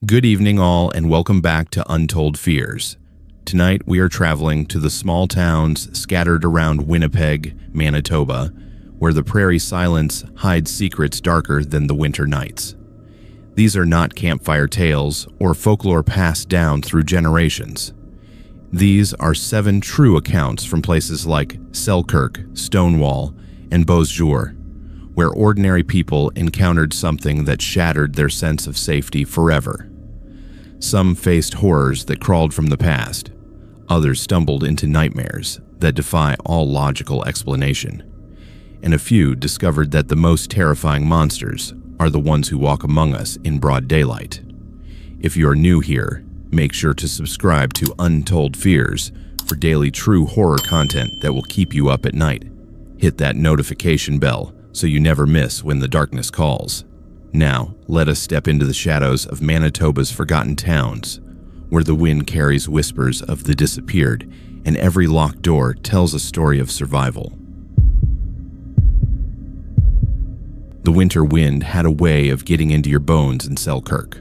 Good evening all, and welcome back to Untold Fears. Tonight we are traveling to the small towns scattered around Winnipeg, Manitoba, where the prairie silence hides secrets darker than the winter nights. These are not campfire tales or folklore passed down through generations. These are 7 true accounts from places like Selkirk, Stonewall, and Beausejour, where ordinary people encountered something that shattered their sense of safety forever. Some faced horrors that crawled from the past. Others stumbled into nightmares that defy all logical explanation. And a few discovered that the most terrifying monsters are the ones who walk among us in broad daylight. If you are new here, make sure to subscribe to Untold Fears for daily true horror content that will keep you up at night. Hit that notification bell so you never miss when the darkness calls. Now, let us step into the shadows of Manitoba's forgotten towns, where the wind carries whispers of the disappeared and every locked door tells a story of survival. The winter wind had a way of getting into your bones in Selkirk.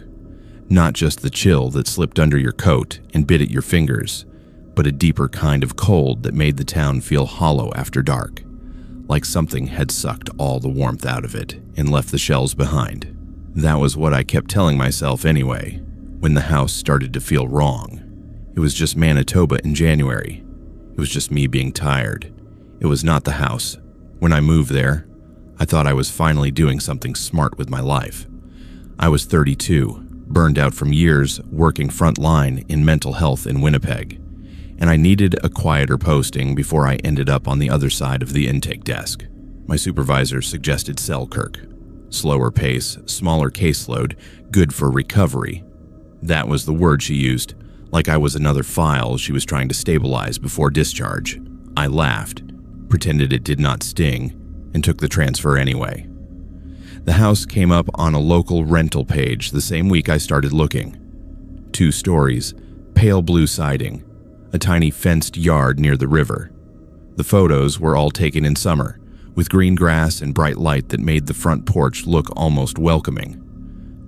Not just the chill that slipped under your coat and bit at your fingers, but a deeper kind of cold that made the town feel hollow after dark, like something had sucked all the warmth out of it and left the shells behind. That was what I kept telling myself anyway, when the house started to feel wrong. It was just Manitoba in January. It was just me being tired. It was not the house. When I moved there, I thought I was finally doing something smart with my life. I was 32, burned out from years working front line in mental health in Winnipeg, and I needed a quieter posting before I ended up on the other side of the intake desk. My supervisor suggested Selkirk. Slower pace, smaller caseload, good for recovery. That was the word she used, like I was another file she was trying to stabilize before discharge. I laughed, pretended it did not sting, and took the transfer anyway. The house came up on a local rental page the same week I started looking. 2 stories, pale blue siding, a tiny fenced yard near the river. The photos were all taken in summer, with green grass and bright light that made the front porch look almost welcoming.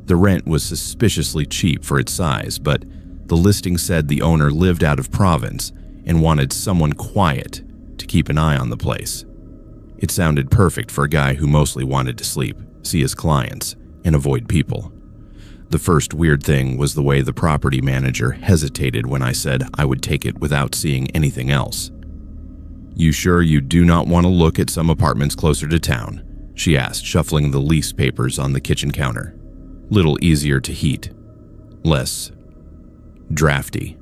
The rent was suspiciously cheap for its size, but the listing said the owner lived out of province and wanted someone quiet to keep an eye on the place. It sounded perfect for a guy who mostly wanted to sleep, see his clients, and avoid people. The first weird thing was the way the property manager hesitated when I said I would take it without seeing anything else. "You sure you do not want to look at some apartments closer to town?" she asked, shuffling the lease papers on the kitchen counter. Little easier to heat. Less drafty.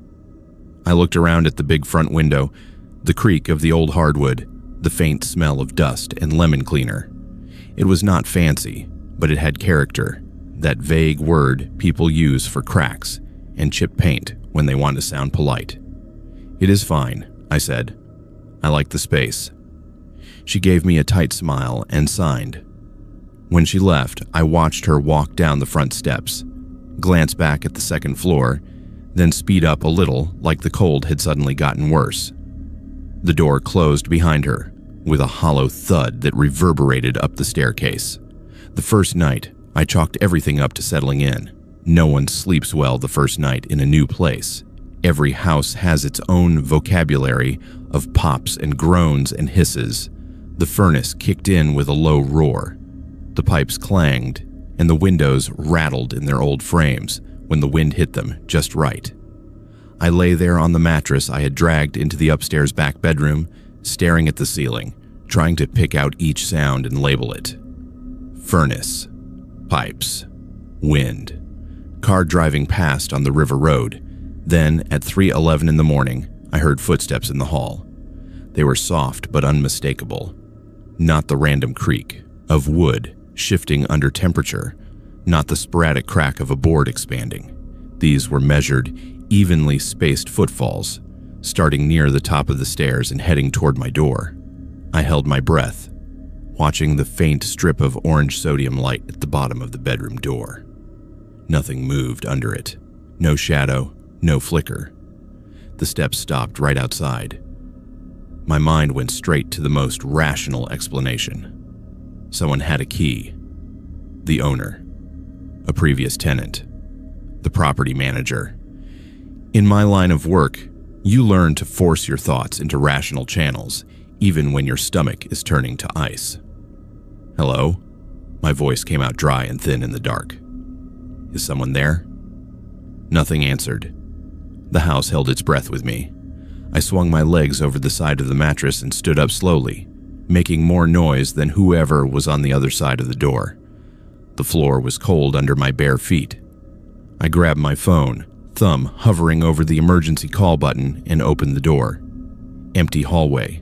I looked around at the big front window, the creak of the old hardwood, the faint smell of dust and lemon cleaner. It was not fancy, but it had character, that vague word people use for cracks and chipped paint when they want to sound polite. "It is fine," I said. "I like the space." She gave me a tight smile and signed. When she left, I watched her walk down the front steps, glance back at the second floor, then speed up a little like the cold had suddenly gotten worse. The door closed behind her, with a hollow thud that reverberated up the staircase. The first night, I chalked everything up to settling in. No one sleeps well the first night in a new place. Every house has its own vocabulary of pops and groans and hisses. The furnace kicked in with a low roar. The pipes clanged, and the windows rattled in their old frames when the wind hit them just right. I lay there on the mattress I had dragged into the upstairs back bedroom, staring at the ceiling, trying to pick out each sound and label it. Furnace, pipes, wind, car driving past on the river road. Then, at 3:11 in the morning, I heard footsteps in the hall. They were soft but unmistakable. Not the random creak of wood shifting under temperature, not the sporadic crack of a board expanding. These were measured, evenly spaced footfalls, starting near the top of the stairs and heading toward my door. I held my breath, watching the faint strip of orange sodium light at the bottom of the bedroom door. Nothing moved under it. No shadow, no flicker. The steps stopped right outside. My mind went straight to the most rational explanation. Someone had a key. The owner. A previous tenant. The the property manager. In my line of work, you learn to force your thoughts into rational channels, even when your stomach is turning to ice. "Hello?" My voice came out dry and thin in the dark. "Is someone there?" Nothing answered. The house held its breath with me. I swung my legs over the side of the mattress and stood up slowly, making more noise than whoever was on the other side of the door. The floor was cold under my bare feet. I grabbed my phone, thumb hovering over the emergency call button, and opened the door. Empty hallway.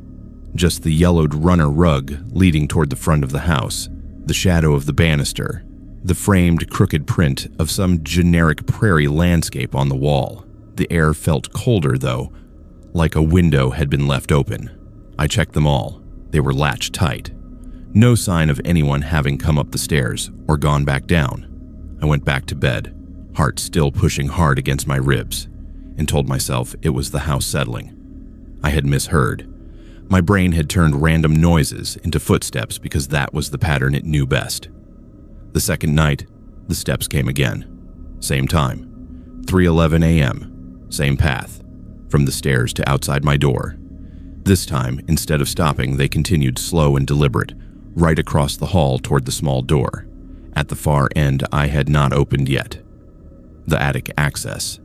Just the yellowed runner rug leading toward the front of the house, the shadow of the banister, the framed crooked print of some generic prairie landscape on the wall. The air felt colder, though, like a window had been left open. I checked them all. They were latched tight. No sign of anyone having come up the stairs or gone back down. I went back to bed, heart still pushing hard against my ribs, and told myself it was the house settling. I had misheard. My brain had turned random noises into footsteps because that was the pattern it knew best. The second night, the steps came again. Same time. 3:11 a.m. Same path. From the stairs to outside my door. This time, instead of stopping, they continued slow and deliberate, right across the hall toward the small door. At the far end I had not opened yet. The attic access.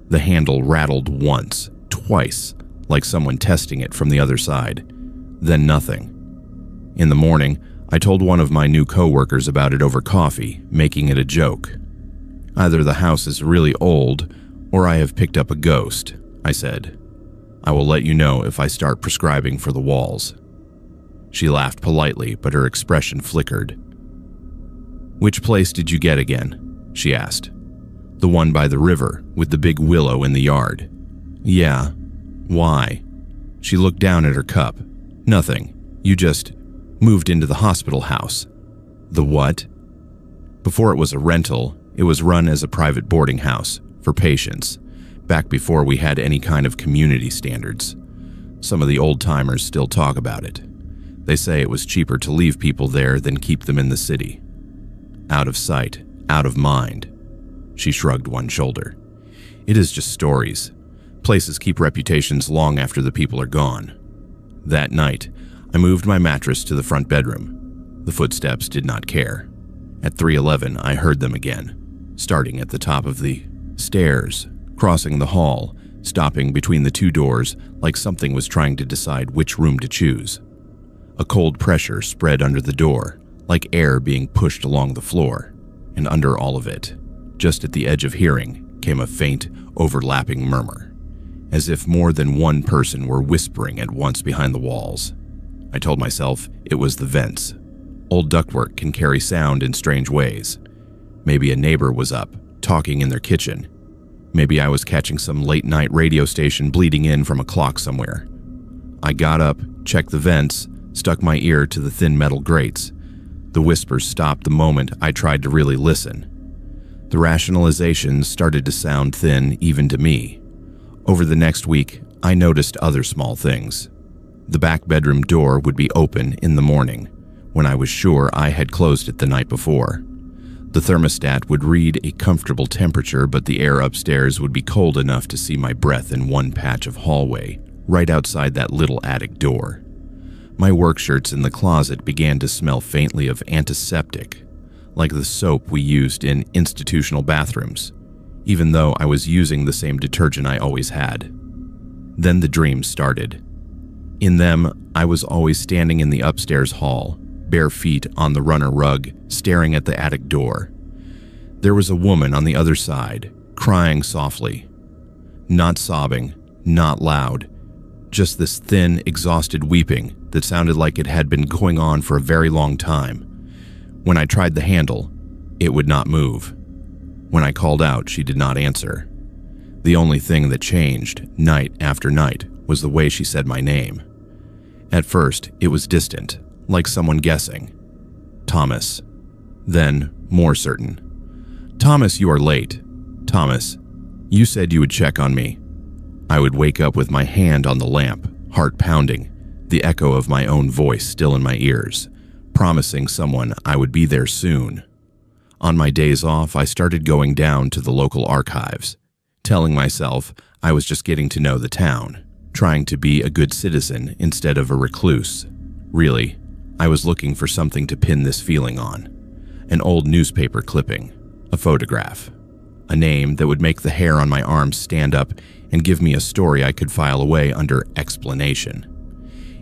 The handle rattled once, twice, like someone testing it from the other side. Then nothing. In the morning, I told one of my new coworkers about it over coffee, making it a joke. "Either the house is really old, or I have picked up a ghost," I said. "I will let you know if I start prescribing for the walls." She laughed politely, but her expression flickered. "Which place did you get again?" she asked. "The one by the river, with the big willow in the yard." "Yeah. Why?" She looked down at her cup. "Nothing. You just moved into the hospital house." "The what?" "Before it was a rental, it was run as a private boarding house for patients, back before we had any kind of community standards. Some of the old-timers still talk about it. They say it was cheaper to leave people there than keep them in the city. Out of sight, out of mind." She shrugged one shoulder. "It is just stories. Places keep reputations long after the people are gone." That night, I moved my mattress to the front bedroom. The footsteps did not care. At 3:11, I heard them again, starting at the top of the stairs, crossing the hall, stopping between the two doors like something was trying to decide which room to choose. A cold pressure spread under the door, like air being pushed along the floor, and under all of it, just at the edge of hearing, came a faint, overlapping murmur, as if more than one person were whispering at once behind the walls. I told myself it was the vents. Old ductwork can carry sound in strange ways. Maybe a neighbor was up, talking in their kitchen. Maybe I was catching some late-night radio station bleeding in from a clock somewhere. I got up, checked the vents, stuck my ear to the thin metal grates. The whispers stopped the moment I tried to really listen. The rationalizations started to sound thin even to me. Over the next week, I noticed other small things. The back bedroom door would be open in the morning, when I was sure I had closed it the night before. The thermostat would read a comfortable temperature, but the air upstairs would be cold enough to see my breath in one patch of hallway, right outside that little attic door. My work shirts in the closet began to smell faintly of antiseptic, like the soap we used in institutional bathrooms, even though I was using the same detergent I always had. Then the dreams started. In them, I was always standing in the upstairs hall, bare feet on the runner rug, staring at the attic door. There was a woman on the other side, crying softly. Not sobbing, not loud, just this thin, exhausted weeping that sounded like it had been going on for a very long time. When I tried the handle, it would not move. When I called out, she did not answer. The only thing that changed, night after night, was the way she said my name. At first, it was distant, like someone guessing. Thomas. Then, more certain. "Thomas, you are late. Thomas, you said you would check on me." I would wake up with my hand on the lamp, heart pounding, the echo of my own voice still in my ears, promising someone I would be there soon. On my days off, I started going down to the local archives, telling myself I was just getting to know the town, trying to be a good citizen instead of a recluse. Really, I was looking for something to pin this feeling on. An old newspaper clipping, a photograph, a name that would make the hair on my arms stand up and give me a story I could file away under explanation.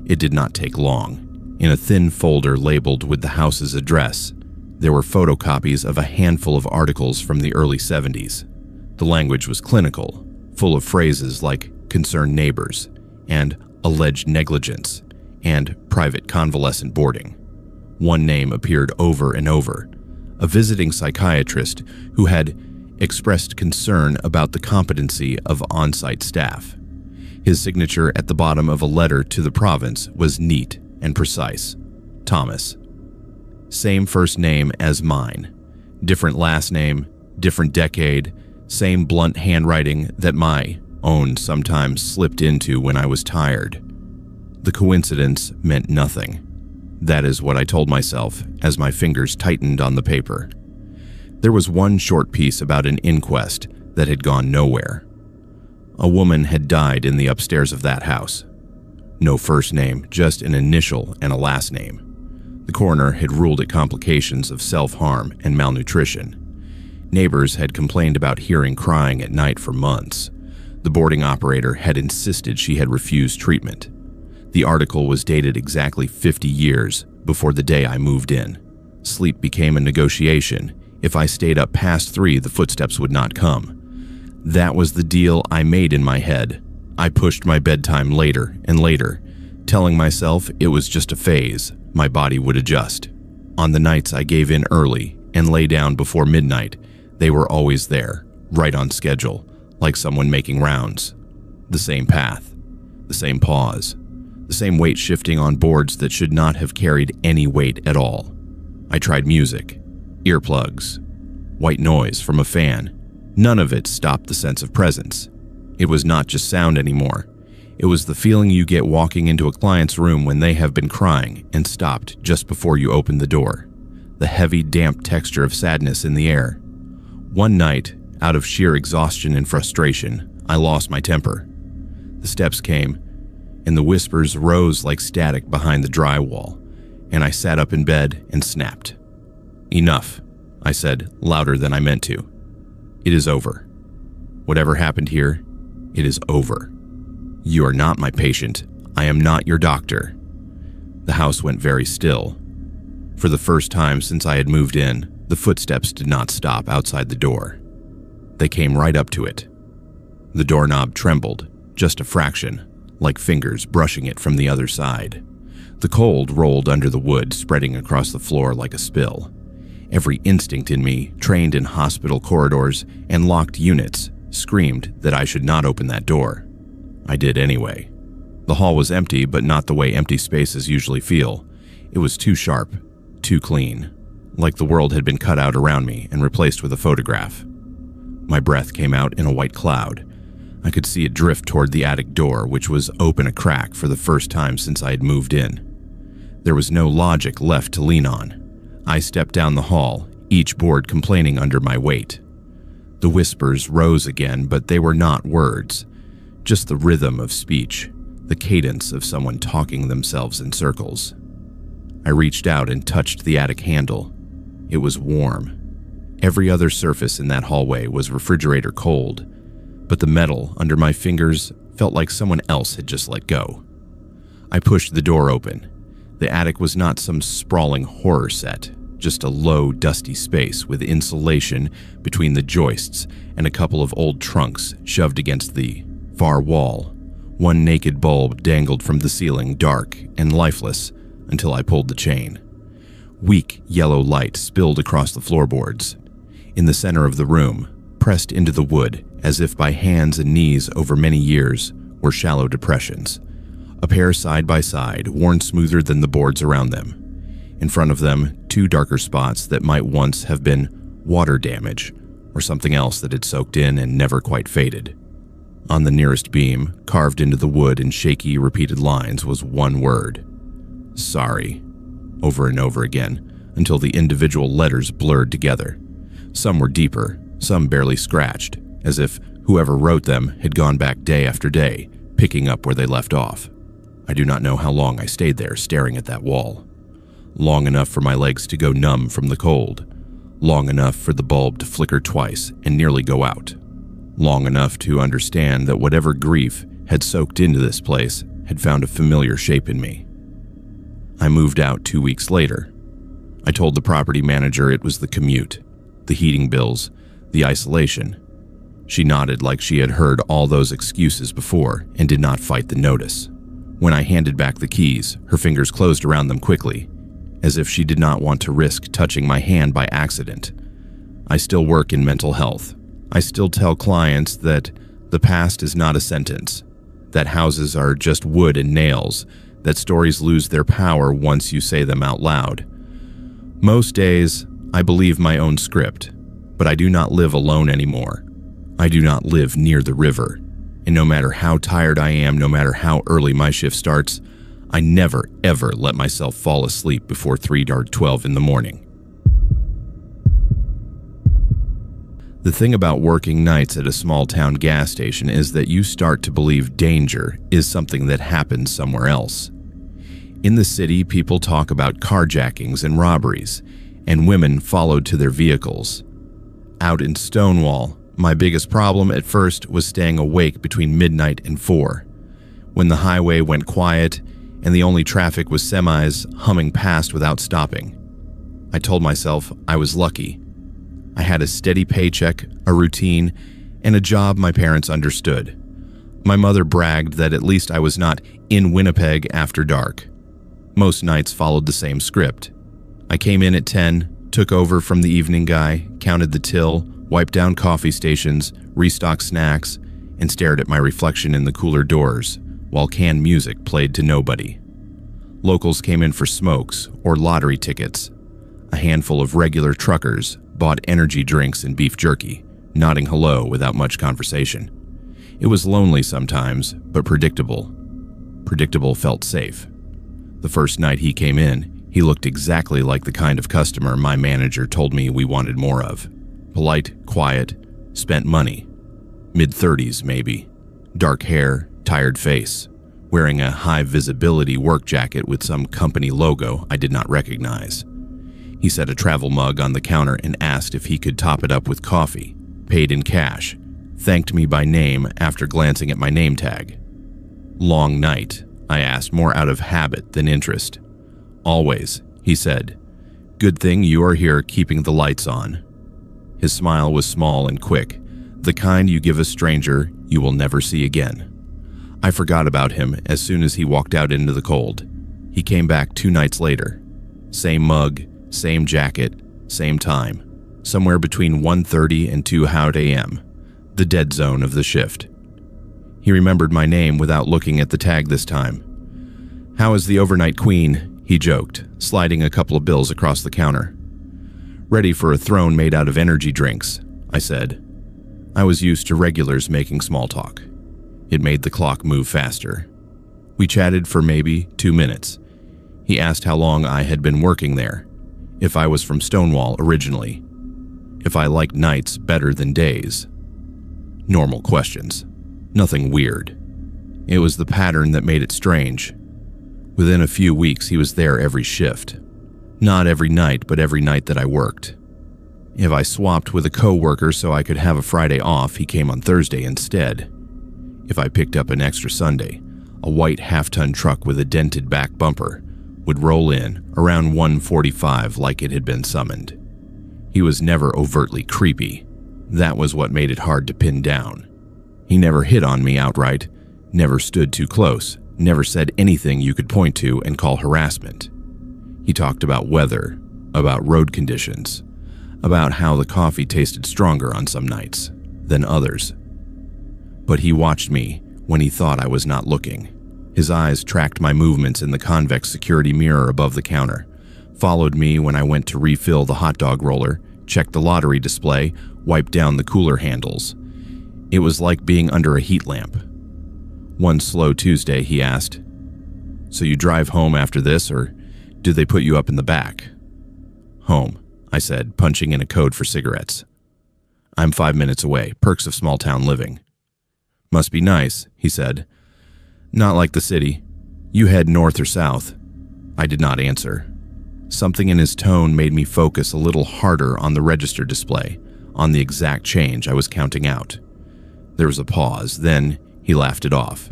It did not take long. In a thin folder labeled with the house's address, there were photocopies of a handful of articles from the early 70s. The language was clinical, full of phrases like concerned neighbors and alleged negligence and private convalescent boarding. One name appeared over and over, a visiting psychiatrist who had expressed concern about the competency of on-site staff. His signature at the bottom of a letter to the province was neat and precise: Thomas. Same first name as mine, different last name, different decade, same blunt handwriting that my own sometimes slipped into when I was tired. The coincidence meant nothing. That is what I told myself as my fingers tightened on the paper. There was one short piece about an inquest that had gone nowhere. A woman had died in the upstairs of that house. No first name, just an initial and a last name. The coroner had ruled it complications of self-harm and malnutrition. Neighbors had complained about hearing crying at night for months. The boarding operator had insisted she had refused treatment. The article was dated exactly 50 years before the day I moved in. Sleep became a negotiation. If I stayed up past 3, the footsteps would not come. That was the deal I made in my head. I pushed my bedtime later and later, telling myself it was just a phase. My body would adjust. On the nights I gave in early and lay down before midnight, they were always there, right on schedule, like someone making rounds. The same path, the same pause, the same weight shifting on boards that should not have carried any weight at all. I tried music, earplugs, white noise from a fan. None of it stopped the sense of presence. It was not just sound anymore. It was the feeling you get walking into a client's room when they have been crying and stopped just before you open the door. The heavy, damp texture of sadness in the air. One night, out of sheer exhaustion and frustration, I lost my temper. The steps came, and the whispers rose like static behind the drywall, and I sat up in bed and snapped. "Enough," I said, louder than I meant to. "It is over. Whatever happened here, it is over. You are not my patient. I am not your doctor." The house went very still. For the first time since I had moved in, the footsteps did not stop outside the door. They came right up to it. The doorknob trembled, just a fraction, like fingers brushing it from the other side. The cold rolled under the wood, spreading across the floor like a spill. Every instinct in me, trained in hospital corridors and locked units, screamed that I should not open that door. I did anyway. The hall was empty, but not the way empty spaces usually feel. It was too sharp, too clean, like the world had been cut out around me and replaced with a photograph. My breath came out in a white cloud. I could see it drift toward the attic door, which was open a crack for the first time since I had moved in. There was no logic left to lean on. I stepped down the hall, each board complaining under my weight. The whispers rose again, but they were not words. Just the rhythm of speech, the cadence of someone talking themselves in circles. I reached out and touched the attic handle. It was warm. Every other surface in that hallway was refrigerator cold, but the metal under my fingers felt like someone else had just let go. I pushed the door open. The attic was not some sprawling horror set, just a low, dusty space with insulation between the joists and a couple of old trunks shoved against the far wall. One naked bulb dangled from the ceiling, dark and lifeless, until I pulled the chain. Weak yellow light spilled across the floorboards. In the center of the room, pressed into the wood as if by hands and knees over many years, were shallow depressions. A pair side by side, worn smoother than the boards around them. In front of them, two darker spots that might once have been water damage or something else that had soaked in and never quite faded. On the nearest beam, carved into the wood in shaky, repeated lines, was one word: sorry, over and over again, until the individual letters blurred together. Some were deeper, some barely scratched, as if whoever wrote them had gone back day after day, picking up where they left off. I do not know how long I stayed there staring at that wall. Long enough for my legs to go numb from the cold. Long enough for the bulb to flicker twice and nearly go out. Long enough to understand that whatever grief had soaked into this place had found a familiar shape in me. I moved out 2 weeks later. I told the property manager it was the commute, the heating bills, the isolation. She nodded like she had heard all those excuses before and did not fight the notice. When I handed back the keys, her fingers closed around them quickly, as if she did not want to risk touching my hand by accident. I still work in mental health. I still tell clients that the past is not a sentence, that houses are just wood and nails, that stories lose their power once you say them out loud. Most days, I believe my own script, but I do not live alone anymore. I do not live near the river, and no matter how tired I am, no matter how early my shift starts, I never, ever let myself fall asleep before 3:12 in the morning. The thing about working nights at a small-town gas station is that you start to believe danger is something that happens somewhere else. In the city, people talk about carjackings and robberies, and women followed to their vehicles. Out in Stonewall, my biggest problem at first was staying awake between midnight and 4, when the highway went quiet and the only traffic was semis humming past without stopping. I told myself I was lucky. I had a steady paycheck, a routine, and a job my parents understood. My mother bragged that at least I was not in Winnipeg after dark. Most nights followed the same script. I came in at 10, took over from the evening guy, counted the till, wiped down coffee stations, restocked snacks, and stared at my reflection in the cooler doors, while canned music played to nobody. Locals came in for smokes or lottery tickets. A handful of regular truckers bought energy drinks and beef jerky, nodding hello without much conversation. It was lonely sometimes, but predictable. Predictable felt safe. The first night he came in, he looked exactly like the kind of customer my manager told me we wanted more of. Polite, quiet, spent money. Mid-30s maybe. Dark hair, tired face. Wearing a high-visibility work jacket with some company logo I did not recognize. He set a travel mug on the counter and asked if he could top it up with coffee. Paid in cash. Thanked me by name after glancing at my name tag. Long night, I asked, more out of habit than interest. Always, he said. Good thing you are here keeping the lights on. His smile was small and quick, the kind you give a stranger you will never see again. I forgot about him as soon as he walked out into the cold. He came back 2 nights later. Same mug, same jacket, same time. Somewhere between 1:30 and 2 a.m., the dead zone of the shift. He remembered my name without looking at the tag this time. "How is the overnight queen?" he joked, sliding a couple of bills across the counter. "Ready for a throne made out of energy drinks," I said. I was used to regulars making small talk. It made the clock move faster. We chatted for maybe 2 minutes. He asked how long I had been working there, if I was from Stonewall originally, if I liked nights better than days. Normal questions. Nothing weird. It was the pattern that made it strange. Within a few weeks, he was there every shift. Not every night, but every night that I worked. If I swapped with a co-worker so I could have a Friday off, he came on Thursday instead. If I picked up an extra Sunday, a white half-ton truck with a dented back bumper would roll in around 1:45 like it had been summoned. He was never overtly creepy. That was what made it hard to pin down. He never hit on me outright, never stood too close, never said anything you could point to and call harassment. He talked about weather, about road conditions, about how the coffee tasted stronger on some nights than others. But he watched me when he thought I was not looking. His eyes tracked my movements in the convex security mirror above the counter, followed me when I went to refill the hot dog roller, checked the lottery display, wiped down the cooler handles. It was like being under a heat lamp. One slow Tuesday, he asked, "So you drive home after this, or did they put you up in the back?" "Home," I said, punching in a code for cigarettes. I'm 5 minutes away, perks of small-town living. Must be nice, he said. Not like the city. You head north or south? I did not answer. Something in his tone made me focus a little harder on the register display, on the exact change I was counting out. There was a pause, then he laughed it off.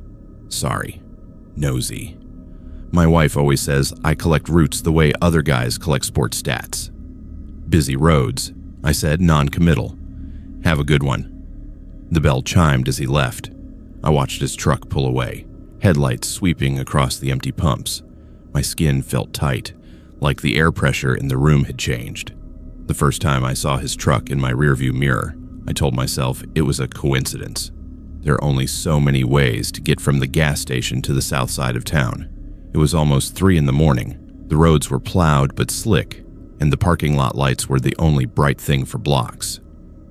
Sorry. Nosy. My wife always says I collect routes the way other guys collect sports stats. Busy roads, I said, non-committal. Have a good one. The bell chimed as he left. I watched his truck pull away, headlights sweeping across the empty pumps. My skin felt tight, like the air pressure in the room had changed. The first time I saw his truck in my rearview mirror, I told myself it was a coincidence. There are only so many ways to get from the gas station to the south side of town. It was almost 3 in the morning. The roads were plowed but slick, and the parking lot lights were the only bright thing for blocks.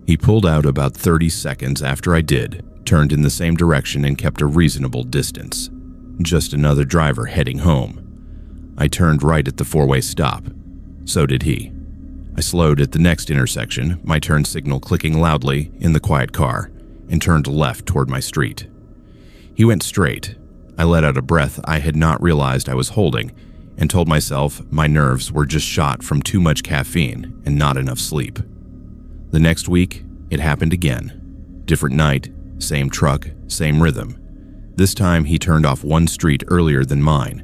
He pulled out about 30 seconds after I did, turned in the same direction and kept a reasonable distance. Just another driver heading home. I turned right at the 4-way stop. So did he. I slowed at the next intersection, my turn signal clicking loudly in the quiet car, and turned left toward my street. He went straight. I let out a breath I had not realized I was holding, and told myself my nerves were just shot from too much caffeine and not enough sleep. The next week, it happened again. Different night, same truck, same rhythm. This time he turned off one street earlier than mine.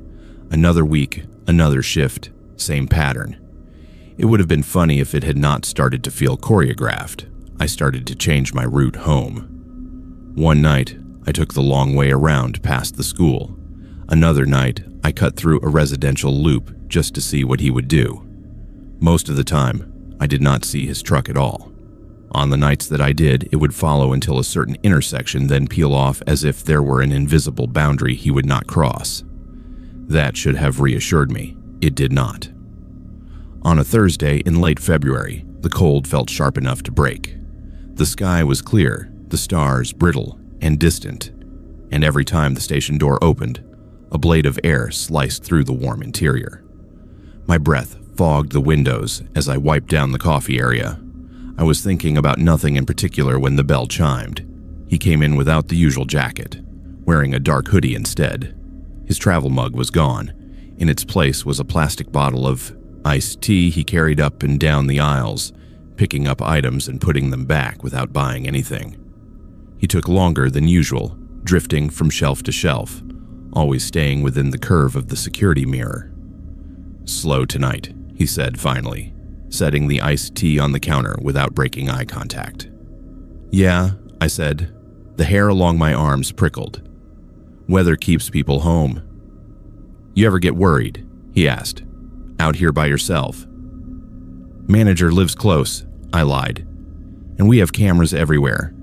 Another week, another shift, same pattern. It would have been funny if it had not started to feel choreographed. I started to change my route home. One night, I took the long way around past the school. Another night, I cut through a residential loop just to see what he would do. Most of the time, I did not see his truck at all. On the nights that I did, it would follow until a certain intersection, then peel off as if there were an invisible boundary he would not cross. That should have reassured me. It did not. On a Thursday in late February, the cold felt sharp enough to break. The sky was clear, the stars brittle and distant, and every time the station door opened, a blade of air sliced through the warm interior. My breath fogged the windows as I wiped down the coffee area. I was thinking about nothing in particular when the bell chimed. He came in without the usual jacket, wearing a dark hoodie instead. His travel mug was gone. In its place was a plastic bottle of iced tea he carried up and down the aisles, picking up items and putting them back without buying anything. He took longer than usual, drifting from shelf to shelf, always staying within the curve of the security mirror. "Slow tonight," he said finally, setting the iced tea on the counter without breaking eye contact. "Yeah," I said. The hair along my arms prickled. "Weather keeps people home." "You ever get worried?" he asked. "Out here by yourself?" "Manager lives close," I lied. "And we have cameras everywhere."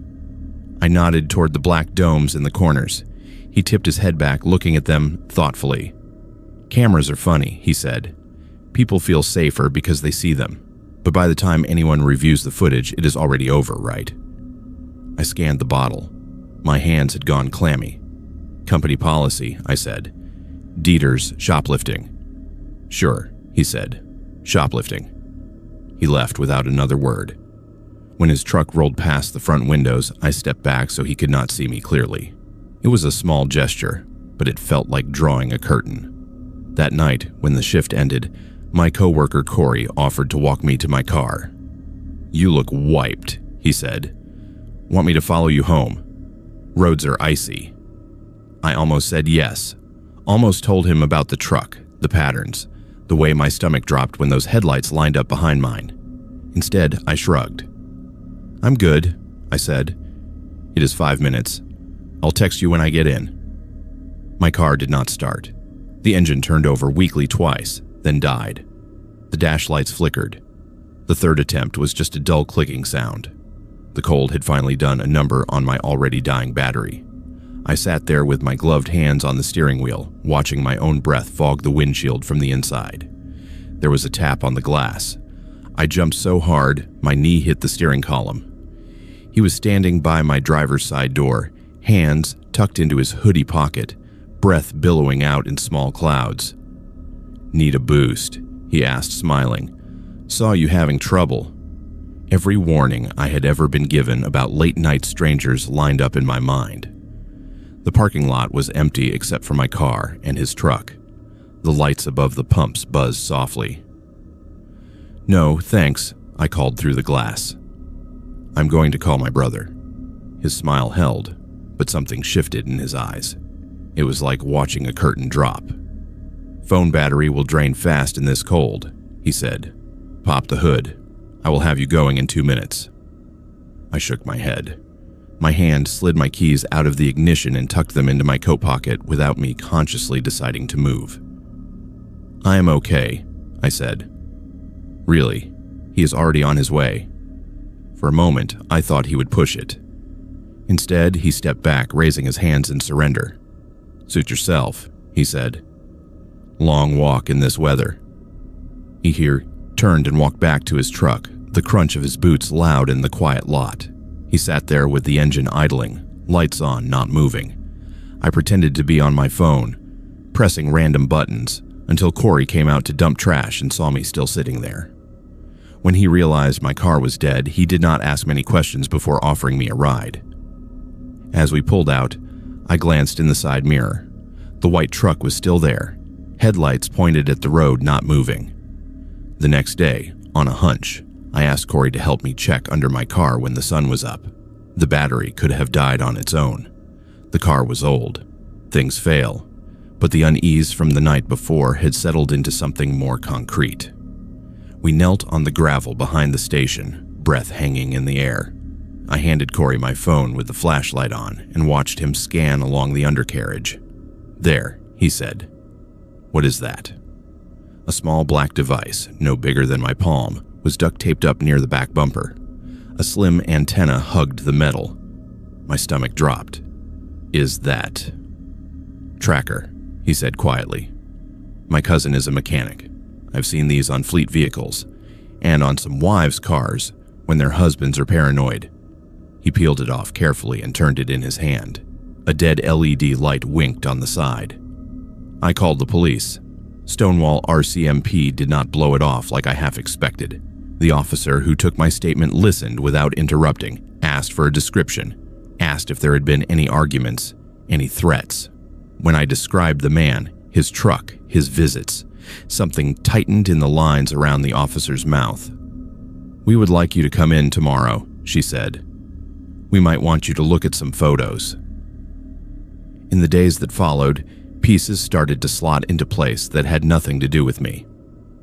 I nodded toward the black domes in the corners. He tipped his head back, looking at them thoughtfully. "Cameras are funny," he said. "People feel safer because they see them. But by the time anyone reviews the footage, it is already over, right?" I scanned the bottle. My hands had gone clammy. "Company policy," I said. "Dieter's shoplifting." "Sure," he said. "Shoplifting." He left without another word. When his truck rolled past the front windows, I stepped back so he could not see me clearly. It was a small gesture, but it felt like drawing a curtain. That night, when the shift ended, my coworker Corey offered to walk me to my car. "You look wiped," he said. "Want me to follow you home? Roads are icy." I almost said yes. Almost told him about the truck, the patterns, the way my stomach dropped when those headlights lined up behind mine. Instead, I shrugged. "I'm good," I said. "It is 5 minutes. I'll text you when I get in." My car did not start. The engine turned over weakly twice, then died. The dash lights flickered. The third attempt was just a dull clicking sound. The cold had finally done a number on my already dying battery. I sat there with my gloved hands on the steering wheel, watching my own breath fog the windshield from the inside. There was a tap on the glass. I jumped so hard, my knee hit the steering column. He was standing by my driver's side door, hands tucked into his hoodie pocket, breath billowing out in small clouds. "Need a boost?" he asked, smiling. Saw you having trouble." Every warning I had ever been given about late-night strangers lined up in my mind. The parking lot was empty except for my car and his truck. The lights above the pumps buzzed softly. "No, thanks," I called through the glass. "I'm going to call my brother." His smile held, but something shifted in his eyes. It was like watching a curtain drop. "Phone battery will drain fast in this cold," he said. "Pop the hood. I will have you going in 2 minutes." I shook my head. My hand slid my keys out of the ignition and tucked them into my coat pocket without me consciously deciding to move. "I am okay," I said. "Really, he is already on his way." For a moment, I thought he would push it. Instead, he stepped back, raising his hands in surrender. "Suit yourself," he said. "Long walk in this weather." He turned and walked back to his truck, the crunch of his boots loud in the quiet lot. He sat there with the engine idling, lights on, not moving. I pretended to be on my phone, pressing random buttons, until Corey came out to dump trash and saw me still sitting there. When he realized my car was dead, he did not ask many questions before offering me a ride. As we pulled out, I glanced in the side mirror. The white truck was still there, headlights pointed at the road, not moving. The next day, on a hunch, I asked Corey to help me check under my car when the sun was up. The battery could have died on its own. The car was old. Things fail. But the unease from the night before had settled into something more concrete. We knelt on the gravel behind the station, breath hanging in the air. I handed Corey my phone with the flashlight on and watched him scan along the undercarriage. "There," he said. "What is that?" A small black device, no bigger than my palm, was duct-taped up near the back bumper. A slim antenna hugged the metal. My stomach dropped. "Is that?" "Tracker," he said quietly. "My cousin is a mechanic. I've seen these on fleet vehicles, and on some wives' cars when their husbands are paranoid." He peeled it off carefully and turned it in his hand. A dead LED light winked on the side. I called the police. Stonewall RCMP did not blow it off like I half expected. The officer who took my statement listened without interrupting, asked for a description, asked if there had been any arguments, any threats. When I described the man, his truck, his visits, something tightened in the lines around the officer's mouth. "We would like you to come in tomorrow," she said. "We might want you to look at some photos." In the days that followed, pieces started to slot into place that had nothing to do with me.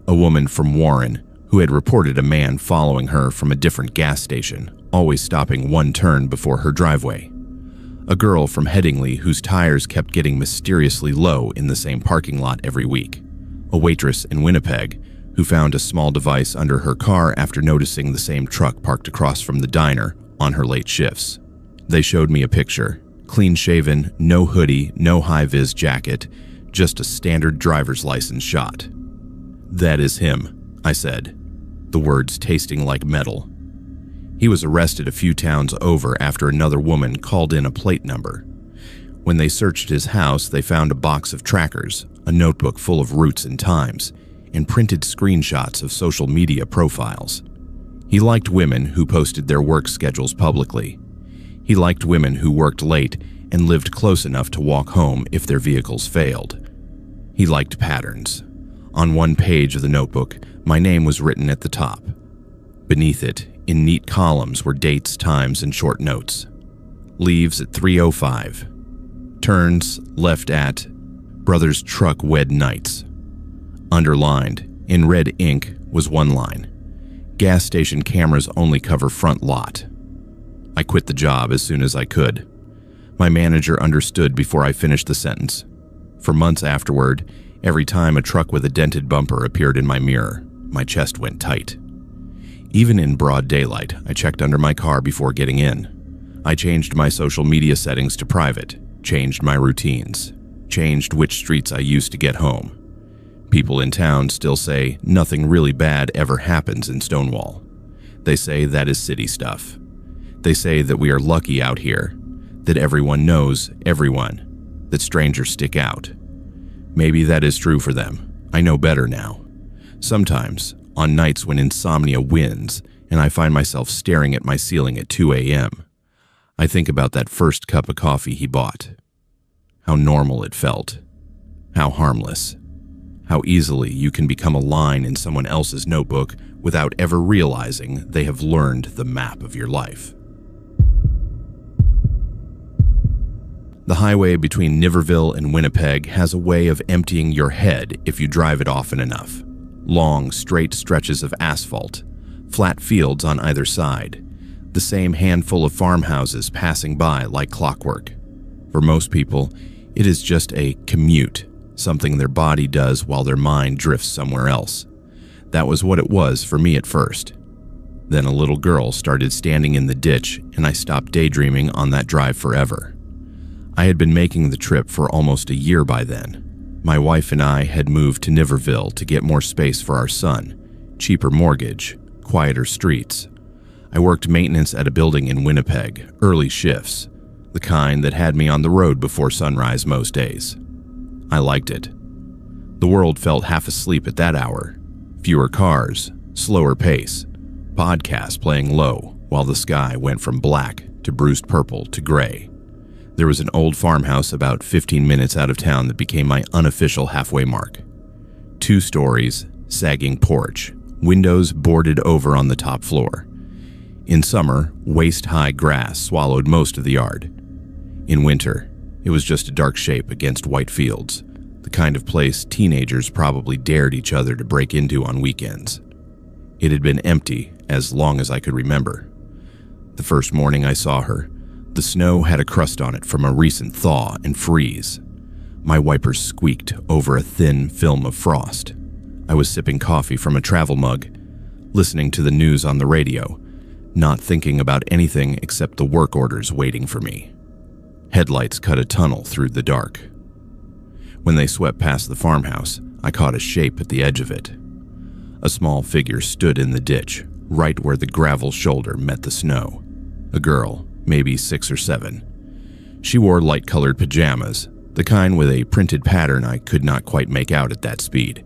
A woman from Warren, who had reported a man following her from a different gas station, always stopping one turn before her driveway. A girl from Headingley whose tires kept getting mysteriously low in the same parking lot every week. A waitress in Winnipeg who found a small device under her car after noticing the same truck parked across from the diner on her late shifts. They showed me a picture. Clean-shaven, no hoodie, no high-vis jacket, just a standard driver's license shot. "That is him," I said, the words tasting like metal. He was arrested a few towns over after another woman called in a plate number. When they searched his house, they found a box of trackers, a notebook full of routes and times, and printed screenshots of social media profiles. He liked women who posted their work schedules publicly. He liked women who worked late and lived close enough to walk home if their vehicles failed. He liked patterns. On one page of the notebook, my name was written at the top. Beneath it, in neat columns, were dates, times, and short notes. Leaves at 3:05. Turns left at Brother's Truck Wed Nights. Underlined, in red ink, was one line. Gas station cameras only cover front lot. I quit the job as soon as I could. My manager understood before I finished the sentence. For months afterward, every time a truck with a dented bumper appeared in my mirror, my chest went tight. Even in broad daylight, I checked under my car before getting in. I changed my social media settings to private, changed my routines, changed which streets I used to get home. People in town still say nothing really bad ever happens in Stonewall. They say that is city stuff. They say that we are lucky out here, that everyone knows everyone, that strangers stick out. Maybe that is true for them. I know better now. Sometimes, on nights when insomnia wins and I find myself staring at my ceiling at 2 a.m. I think about that first cup of coffee he bought. How normal it felt. How harmless. How easily you can become a line in someone else's notebook without ever realizing they have learned the map of your life. The highway between Niverville and Winnipeg has a way of emptying your head if you drive it often enough. Long, straight stretches of asphalt, flat fields on either side, the same handful of farmhouses passing by like clockwork. For most people, it is just a commute, something their body does while their mind drifts somewhere else. That was what it was for me at first. Then a little girl started standing in the ditch and I stopped daydreaming on that drive forever. I had been making the trip for almost a year by then. My wife and I had moved to Niverville to get more space for our son, cheaper mortgage, quieter streets. I worked maintenance at a building in Winnipeg, early shifts, the kind that had me on the road before sunrise most days. I liked it. The world felt half asleep at that hour. Fewer cars, slower pace, podcasts playing low while the sky went from black to bruised purple to gray. There was an old farmhouse about 15 minutes out of town that became my unofficial halfway mark. 2 stories, sagging porch, windows boarded over on the top floor. In summer, waist-high grass swallowed most of the yard. In winter, it was just a dark shape against white fields, the kind of place teenagers probably dared each other to break into on weekends. It had been empty as long as I could remember. The first morning I saw her, the snow had a crust on it from a recent thaw and freeze. My wipers squeaked over a thin film of frost. I was sipping coffee from a travel mug, listening to the news on the radio, not thinking about anything except the work orders waiting for me. Headlights cut a tunnel through the dark. When they swept past the farmhouse, I caught a shape at the edge of it. A small figure stood in the ditch, right where the gravel shoulder met the snow. A girl, maybe 6 or 7. She wore light-colored pajamas, the kind with a printed pattern I could not quite make out at that speed,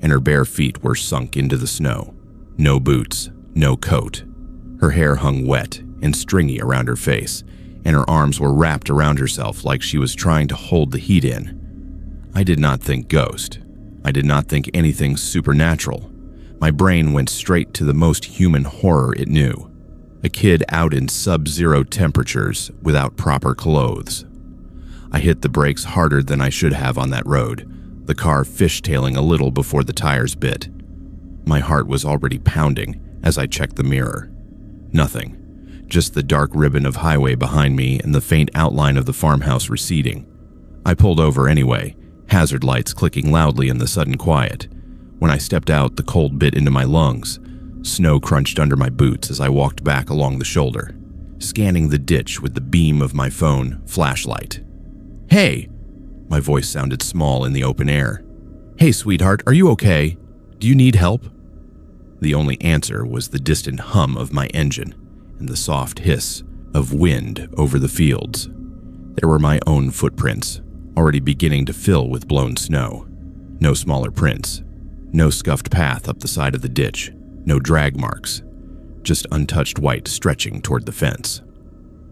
and her bare feet were sunk into the snow. No boots, no coat. Her hair hung wet and stringy around her face, and her arms were wrapped around herself like she was trying to hold the heat in. I did not think ghost. I did not think anything supernatural. My brain went straight to the most human horror it knew. A kid out in sub-zero temperatures without proper clothes. I hit the brakes harder than I should have on that road, the car fishtailing a little before the tires bit. My heart was already pounding as I checked the mirror. Nothing, just the dark ribbon of highway behind me and the faint outline of the farmhouse receding. I pulled over anyway, hazard lights clicking loudly in the sudden quiet. When I stepped out, the cold bit into my lungs. Snow crunched under my boots as I walked back along the shoulder, scanning the ditch with the beam of my phone flashlight. "Hey!" My voice sounded small in the open air. "Hey, sweetheart, are you okay? Do you need help?" The only answer was the distant hum of my engine and the soft hiss of wind over the fields. There were my own footprints, already beginning to fill with blown snow. No smaller prints, no scuffed path up the side of the ditch. No drag marks, just untouched white stretching toward the fence.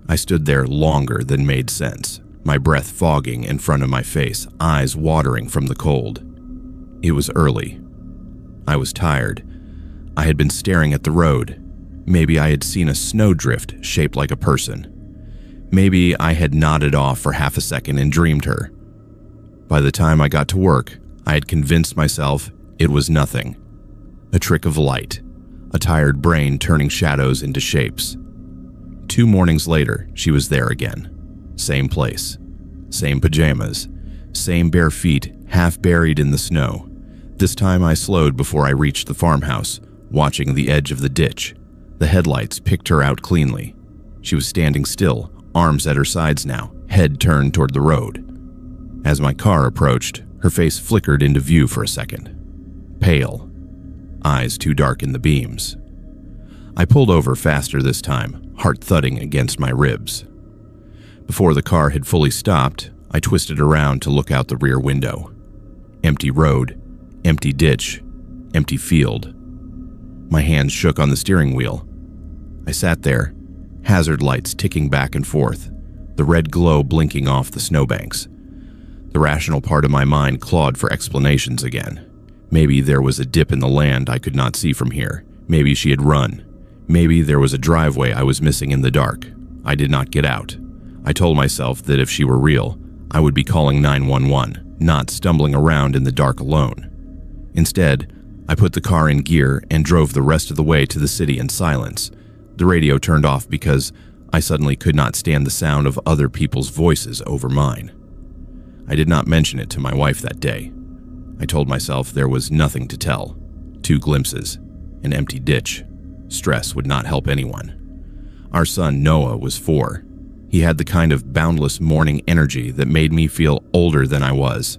I stood there longer than made sense, my breath fogging in front of my face, eyes watering from the cold. It was early. I was tired. I had been staring at the road. Maybe I had seen a snowdrift shaped like a person. Maybe I had nodded off for half a second and dreamed her. By the time I got to work, I had convinced myself it was nothing. A trick of light, a tired brain turning shadows into shapes. 2 mornings later, she was there again. Same place, same pajamas, same bare feet half buried in the snow. This time I slowed before I reached the farmhouse, watching the edge of the ditch. The headlights picked her out cleanly. She was standing still, arms at her sides now, head turned toward the road. As my car approached, her face flickered into view for a second. Pale. Eyes too dark in the beams. I pulled over faster this time, heart thudding against my ribs. Before the car had fully stopped, I twisted around to look out the rear window. Empty road, empty ditch, empty field. My hands shook on the steering wheel. I sat there, hazard lights ticking back and forth, the red glow blinking off the snowbanks. The rational part of my mind clawed for explanations again. Maybe there was a dip in the land I could not see from here. Maybe she had run. Maybe there was a driveway I was missing in the dark. I did not get out. I told myself that if she were real, I would be calling 911, not stumbling around in the dark alone. Instead, I put the car in gear and drove the rest of the way to the city in silence. The radio turned off because I suddenly could not stand the sound of other people's voices over mine. I did not mention it to my wife that day. I told myself there was nothing to tell. 2 glimpses, an empty ditch. Stress would not help anyone. Our son Noah was 4. He had the kind of boundless morning energy that made me feel older than I was.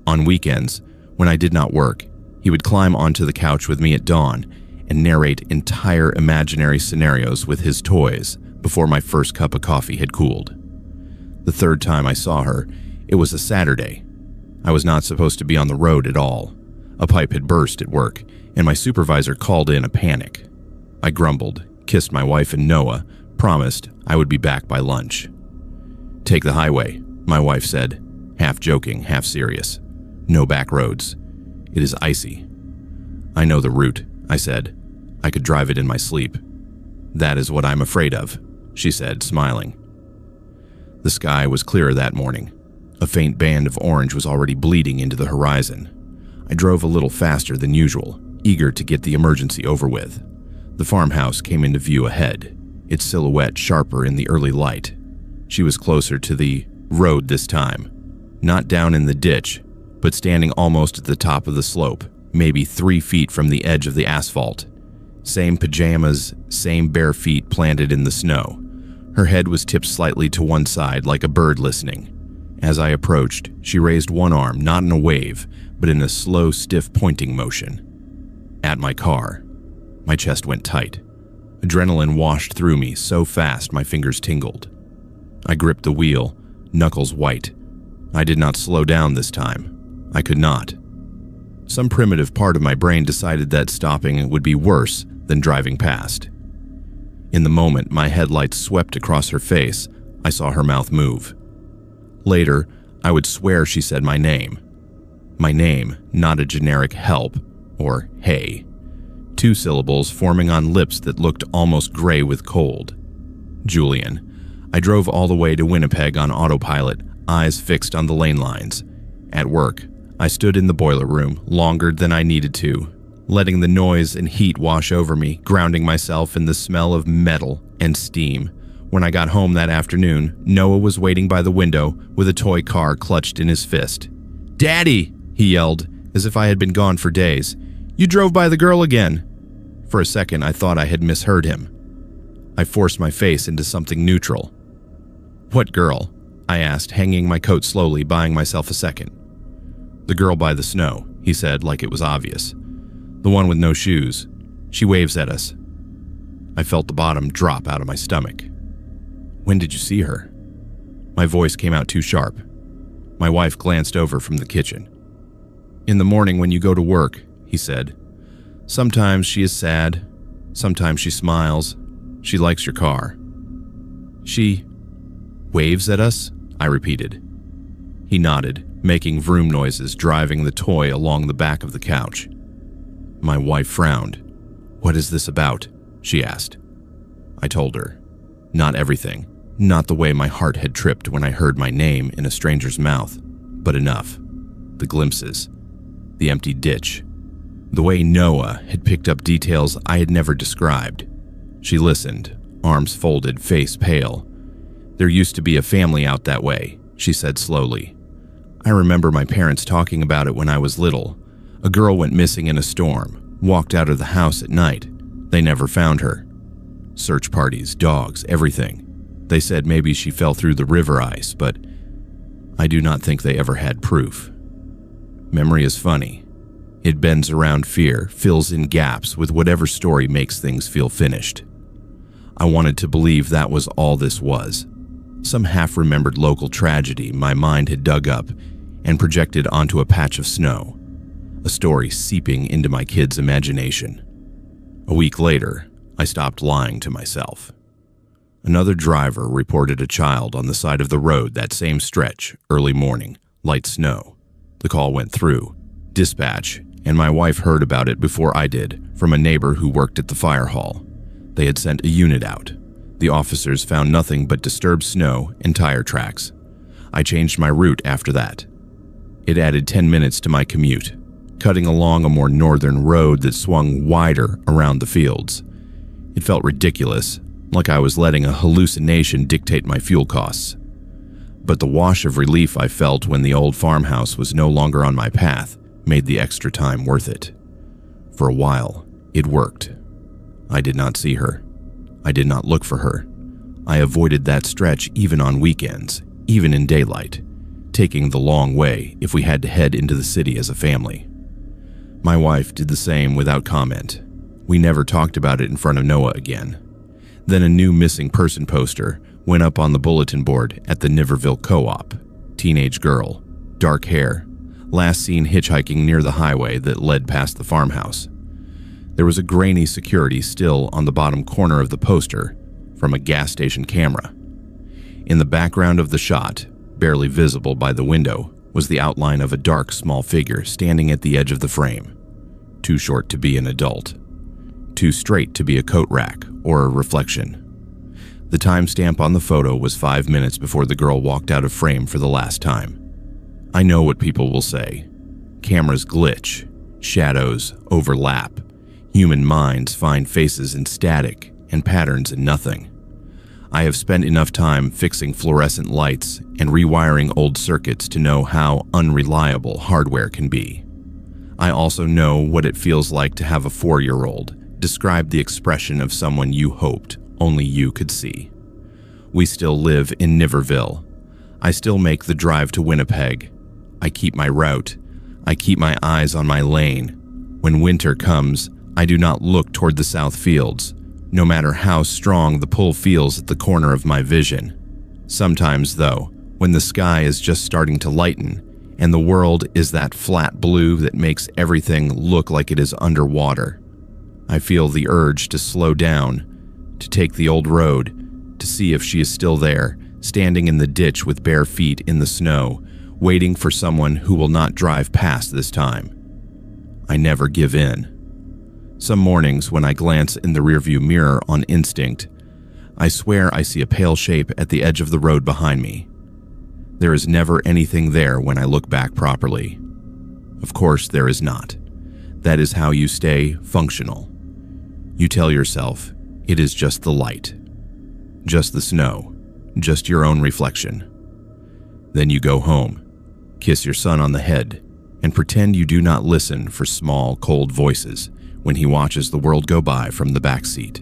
On weekends, when I did not work, he would climb onto the couch with me at dawn and narrate entire imaginary scenarios with his toys before my first cup of coffee had cooled. The 3rd time I saw her, it was a Saturday. I was not supposed to be on the road at all. A pipe had burst at work, and my supervisor called in a panic. I grumbled, kissed my wife and Noah, promised I would be back by lunch. "Take the highway," my wife said, half joking, half serious. "No back roads. It is icy." "I know the route," I said. "I could drive it in my sleep." "That is what I'm afraid of," she said, smiling. The sky was clearer that morning. A faint band of orange was already bleeding into the horizon. I drove a little faster than usual, eager to get the emergency over with. The farmhouse came into view ahead, its silhouette sharper in the early light. She was closer to the road this time, not down in the ditch, but standing almost at the top of the slope, maybe 3 feet from the edge of the asphalt. Same pajamas, same bare feet planted in the snow. Her head was tipped slightly to one side like a bird listening. As I approached, she raised one arm, not in a wave, but in a slow, stiff pointing motion. At my car. My chest went tight. Adrenaline washed through me so fast my fingers tingled. I gripped the wheel, knuckles white. I did not slow down this time. I could not. Some primitive part of my brain decided that stopping would be worse than driving past. In the moment my headlights swept across her face, I saw her mouth move. Later, I would swear she said my name. My name, not a generic help or hey. 2 syllables forming on lips that looked almost gray with cold. Julian. I drove all the way to Winnipeg on autopilot, eyes fixed on the lane lines. At work, I stood in the boiler room longer than I needed to, letting the noise and heat wash over me, grounding myself in the smell of metal and steam. When I got home that afternoon, Noah was waiting by the window with a toy car clutched in his fist. "Daddy!" he yelled, as if I had been gone for days. "You drove by the girl again." For a second, I thought I had misheard him. I forced my face into something neutral. "What girl?" I asked, hanging my coat slowly, buying myself a second. "The girl by the snow," he said like it was obvious. "The one with no shoes. She waves at us." I felt the bottom drop out of my stomach. "When did you see her?" My voice came out too sharp. My wife glanced over from the kitchen. "In the morning when you go to work," he said. "Sometimes she is sad. Sometimes she smiles. She likes your car." "She waves at us?" I repeated. He nodded, making vroom noises, driving the toy along the back of the couch. My wife frowned. "What is this about?" she asked. I told her. Not everything, not the way my heart had tripped when I heard my name in a stranger's mouth, but enough. The glimpses, the empty ditch, the way Noah had picked up details I had never described. She listened, arms folded, face pale. "There used to be a family out that way," she said slowly. "I remember my parents talking about it when I was little. A girl went missing in a storm, walked out of the house at night. They never found her. Search parties, dogs, everything. They said maybe she fell through the river ice, but I do not think they ever had proof. Memory is funny. It bends around fear, fills in gaps with whatever story makes things feel finished. I wanted to believe that was all this was. Some half-remembered local tragedy my mind had dug up and projected onto a patch of snow. A story seeping into my kid's imagination. A week later, I stopped lying to myself. Another driver reported a child on the side of the road that same stretch, early morning, light snow. The call went through dispatch, and my wife heard about it before I did from a neighbor who worked at the fire hall. They had sent a unit out. The officers found nothing but disturbed snow and tire tracks. I changed my route after that. It added 10 minutes to my commute, cutting along a more northern road that swung wider around the fields. It felt ridiculous, like I was letting a hallucination dictate my fuel costs. But the wash of relief I felt when the old farmhouse was no longer on my path made the extra time worth it. For a while, it worked. I did not see her. I did not look for her. I avoided that stretch even on weekends, even in daylight, taking the long way if we had to head into the city as a family. My wife did the same without comment. We never talked about it in front of Noah again. Then a new missing person poster went up on the bulletin board at the Niverville co-op. Teenage girl, dark hair, last seen hitchhiking near the highway that led past the farmhouse. There was a grainy security still on the bottom corner of the poster from a gas station camera. In the background of the shot, barely visible by the window, was the outline of a dark, small figure standing at the edge of the frame. Too short to be an adult. Too straight to be a coat rack or a reflection. The timestamp on the photo was 5 minutes before the girl walked out of frame for the last time. I know what people will say. Cameras glitch, shadows overlap, human minds find faces in static and patterns in nothing. I have spent enough time fixing fluorescent lights and rewiring old circuits to know how unreliable hardware can be. I also know what it feels like to have a 4-year-old describe the expression of someone you hoped only you could see. We still live in Niverville. I still make the drive to Winnipeg. I keep my route. I keep my eyes on my lane. When winter comes, I do not look toward the south fields, no matter how strong the pull feels at the corner of my vision. Sometimes, though, when the sky is just starting to lighten, and the world is that flat blue that makes everything look like it is underwater, I feel the urge to slow down, to take the old road, to see if she is still there, standing in the ditch with bare feet in the snow, waiting for someone who will not drive past this time. I never give in. Some mornings when I glance in the rearview mirror on instinct, I swear I see a pale shape at the edge of the road behind me. There is never anything there when I look back properly. Of course there is not. That is how you stay functional. You tell yourself, it is just the light, just the snow, just your own reflection. Then you go home, kiss your son on the head, and pretend you do not listen for small, cold voices when he watches the world go by from the back seat.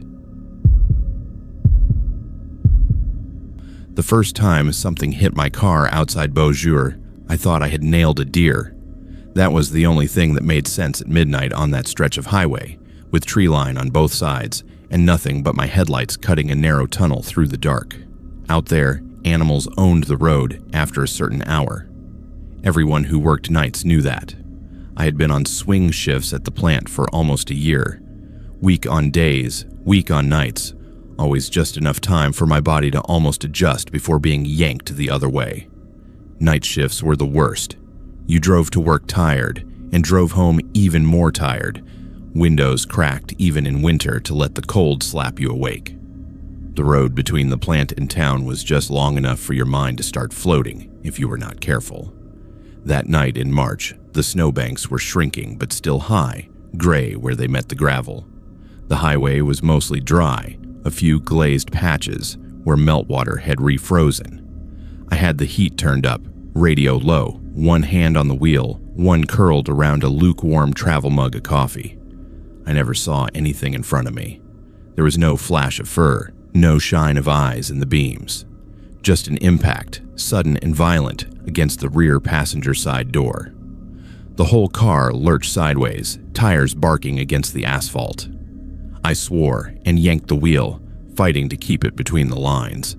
The first time something hit my car outside Beausejour, I thought I had nailed a deer. That was the only thing that made sense at midnight on that stretch of highway, with tree line on both sides and nothing but my headlights cutting a narrow tunnel through the dark. Out there, animals owned the road after a certain hour. Everyone who worked nights knew that. I had been on swing shifts at the plant for almost a year. Week on days, week on nights, always just enough time for my body to almost adjust before being yanked the other way. Night shifts were the worst. You drove to work tired and drove home even more tired, windows cracked even in winter to let the cold slap you awake. The road between the plant and town was just long enough for your mind to start floating if you were not careful. That night in March, the snowbanks were shrinking but still high, gray where they met the gravel. The highway was mostly dry, a few glazed patches where meltwater had refrozen. I had the heat turned up, radio low, one hand on the wheel, one curled around a lukewarm travel mug of coffee. I never saw anything in front of me. There was no flash of fur, no shine of eyes in the beams. Just an impact, sudden and violent, against the rear passenger side door. The whole car lurched sideways, tires barking against the asphalt. I swore and yanked the wheel, fighting to keep it between the lines.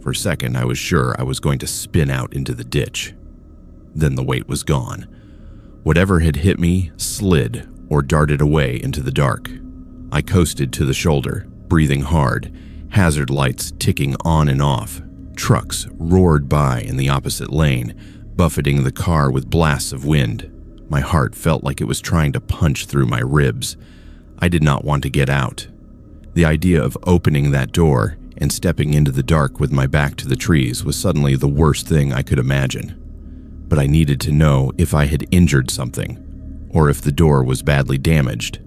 For a second, I was sure I was going to spin out into the ditch. Then the weight was gone. Whatever had hit me slid or darted away into the dark. I coasted to the shoulder, breathing hard, hazard lights ticking on and off. Trucks roared by in the opposite lane, buffeting the car with blasts of wind. My heart felt like it was trying to punch through my ribs. I did not want to get out. The idea of opening that door and stepping into the dark with my back to the trees was suddenly the worst thing I could imagine. But I needed to know if I had injured something, or if the door was badly damaged.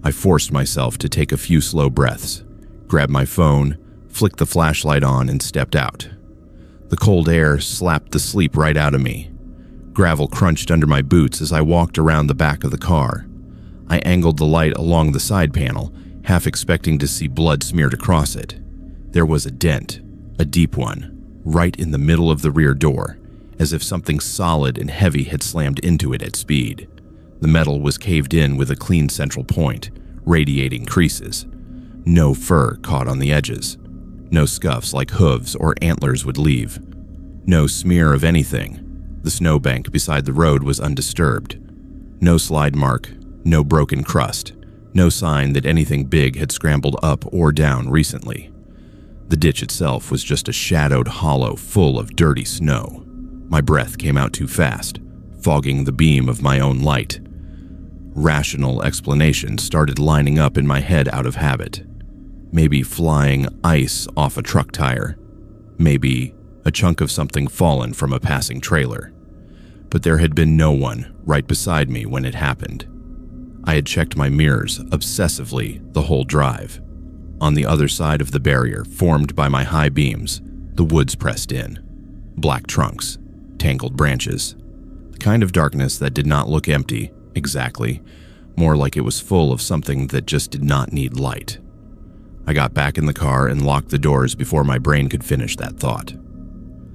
I forced myself to take a few slow breaths, grabbed my phone, flicked the flashlight on, and stepped out. The cold air slapped the sleep right out of me. Gravel crunched under my boots as I walked around the back of the car. I angled the light along the side panel, half expecting to see blood smeared across it. There was a dent, a deep one, right in the middle of the rear door, as if something solid and heavy had slammed into it at speed. The metal was caved in with a clean central point, radiating creases. No fur caught on the edges. No scuffs like hooves or antlers would leave. No smear of anything. The snowbank beside the road was undisturbed. No slide mark, no broken crust, no sign that anything big had scrambled up or down recently. The ditch itself was just a shadowed hollow full of dirty snow. My breath came out too fast, fogging the beam of my own light. Rational explanations started lining up in my head out of habit. Maybe flying ice off a truck tire. Maybe a chunk of something fallen from a passing trailer. But there had been no one right beside me when it happened. I had checked my mirrors obsessively the whole drive. On the other side of the barrier formed by my high beams, the woods pressed in. Black trunks, tangled branches. The kind of darkness that did not look empty, exactly, more like it was full of something that just did not need light. I got back in the car and locked the doors before my brain could finish that thought.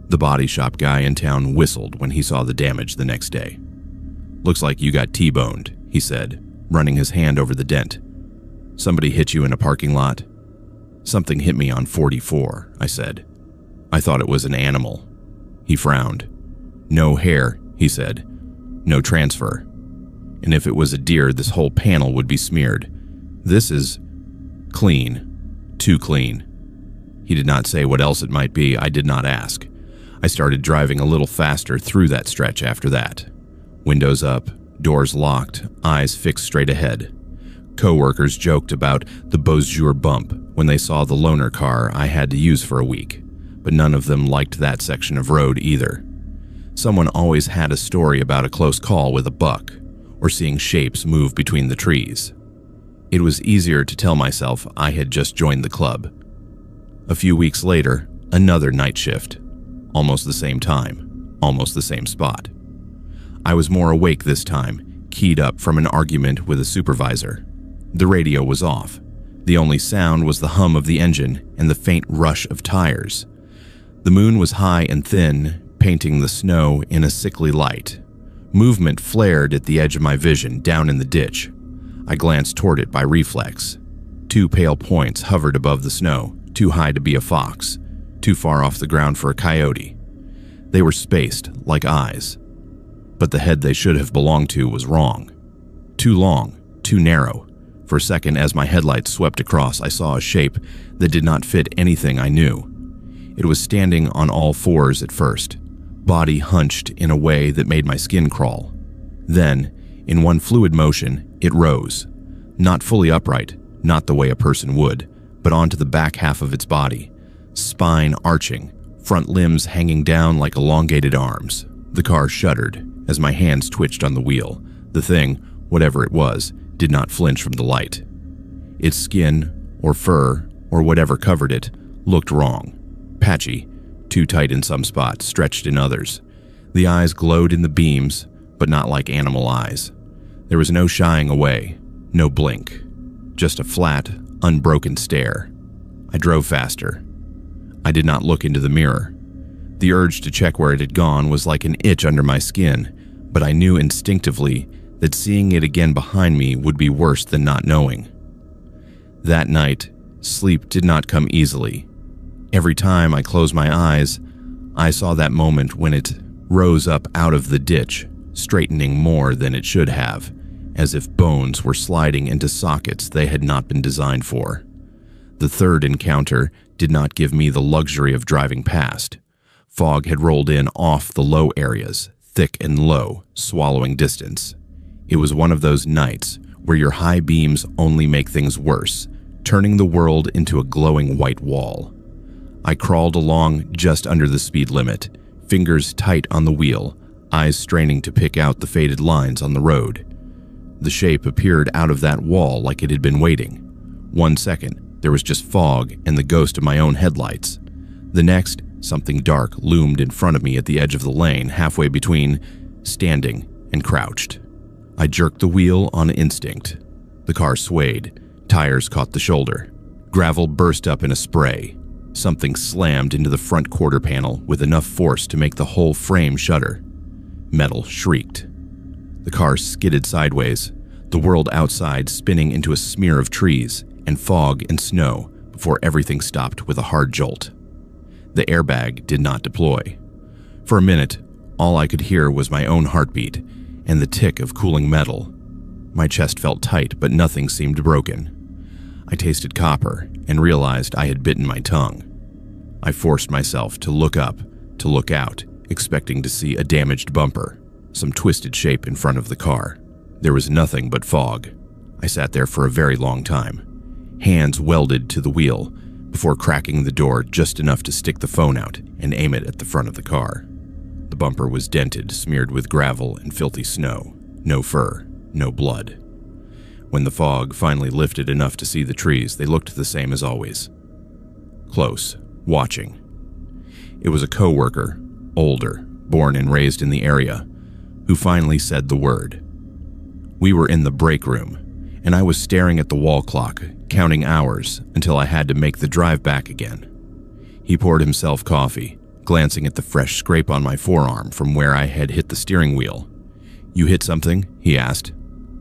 The body shop guy in town whistled when he saw the damage the next day. "Looks like you got T-boned," he said, running his hand over the dent. "Somebody hit you in a parking lot?" "Something hit me on 44, I said. "I thought it was an animal." He frowned. "No hair," he said. "No transfer. And if it was a deer, this whole panel would be smeared. This is clean. Too clean." He did not say what else it might be. I did not ask. I started driving a little faster through that stretch after that. Windows up, doors locked, eyes fixed straight ahead. Co-workers joked about the Beausejour bump when they saw the loaner car I had to use for a week, but none of them liked that section of road either. Someone always had a story about a close call with a buck, or seeing shapes move between the trees. It was easier to tell myself I had just joined the club. A few weeks later, another night shift. Almost the same time, almost the same spot. I was more awake this time, keyed up from an argument with a supervisor. The radio was off. The only sound was the hum of the engine and the faint rush of tires. The moon was high and thin, painting the snow in a sickly light. Movement flared at the edge of my vision, down in the ditch. I glanced toward it by reflex. Two pale points hovered above the snow, too high to be a fox, too far off the ground for a coyote. They were spaced, like eyes. But the head they should have belonged to was wrong. Too long, too narrow. For a second, as my headlights swept across, I saw a shape that did not fit anything I knew. It was standing on all fours at first, body hunched in a way that made my skin crawl. Then, in one fluid motion, it rose. Not fully upright, not the way a person would, but onto the back half of its body. Spine arching, front limbs hanging down like elongated arms. The car shuddered as my hands twitched on the wheel. The thing, whatever it was, did not flinch from the light. Its skin, or fur, or whatever covered it, looked wrong. Patchy, too tight in some spots, stretched in others. The eyes glowed in the beams, but not like animal eyes. There was no shying away, no blink. Just a flat, unbroken stare. I drove faster. I did not look into the mirror. The urge to check where it had gone was like an itch under my skin, but I knew instinctively that seeing it again behind me would be worse than not knowing. That night, sleep did not come easily. Every time I closed my eyes, I saw that moment when it rose up out of the ditch, straightening more than it should have, as if bones were sliding into sockets they had not been designed for. The third encounter did not give me the luxury of driving past. Fog had rolled in off the low areas, thick and low, swallowing distance. It was one of those nights where your high beams only make things worse, turning the world into a glowing white wall. I crawled along just under the speed limit, fingers tight on the wheel, eyes straining to pick out the faded lines on the road. The shape appeared out of that wall like it had been waiting. 1 second, there was just fog and the ghost of my own headlights. The next, something dark loomed in front of me at the edge of the lane, halfway between standing and crouched. I jerked the wheel on instinct. The car swayed. Tires caught the shoulder. Gravel burst up in a spray. Something slammed into the front quarter panel with enough force to make the whole frame shudder. Metal shrieked. The car skidded sideways, the world outside spinning into a smear of trees and fog and snow before everything stopped with a hard jolt. The airbag did not deploy. For a minute, all I could hear was my own heartbeat and the tick of cooling metal. My chest felt tight, but nothing seemed broken. I tasted copper and realized I had bitten my tongue. I forced myself to look up, to look out, expecting to see a damaged bumper, some twisted shape in front of the car. There was nothing but fog. I sat there for a very long time, hands welded to the wheel, before cracking the door just enough to stick the phone out and aim it at the front of the car. The bumper was dented, smeared with gravel and filthy snow. No fur, no blood. When the fog finally lifted enough to see the trees, they looked the same as always. Close, watching. It was a coworker, older, born and raised in the area, who finally said the word. We were in the break room, and I was staring at the wall clock, counting hours until I had to make the drive back again. He poured himself coffee, glancing at the fresh scrape on my forearm from where I had hit the steering wheel. "You hit something?" he asked.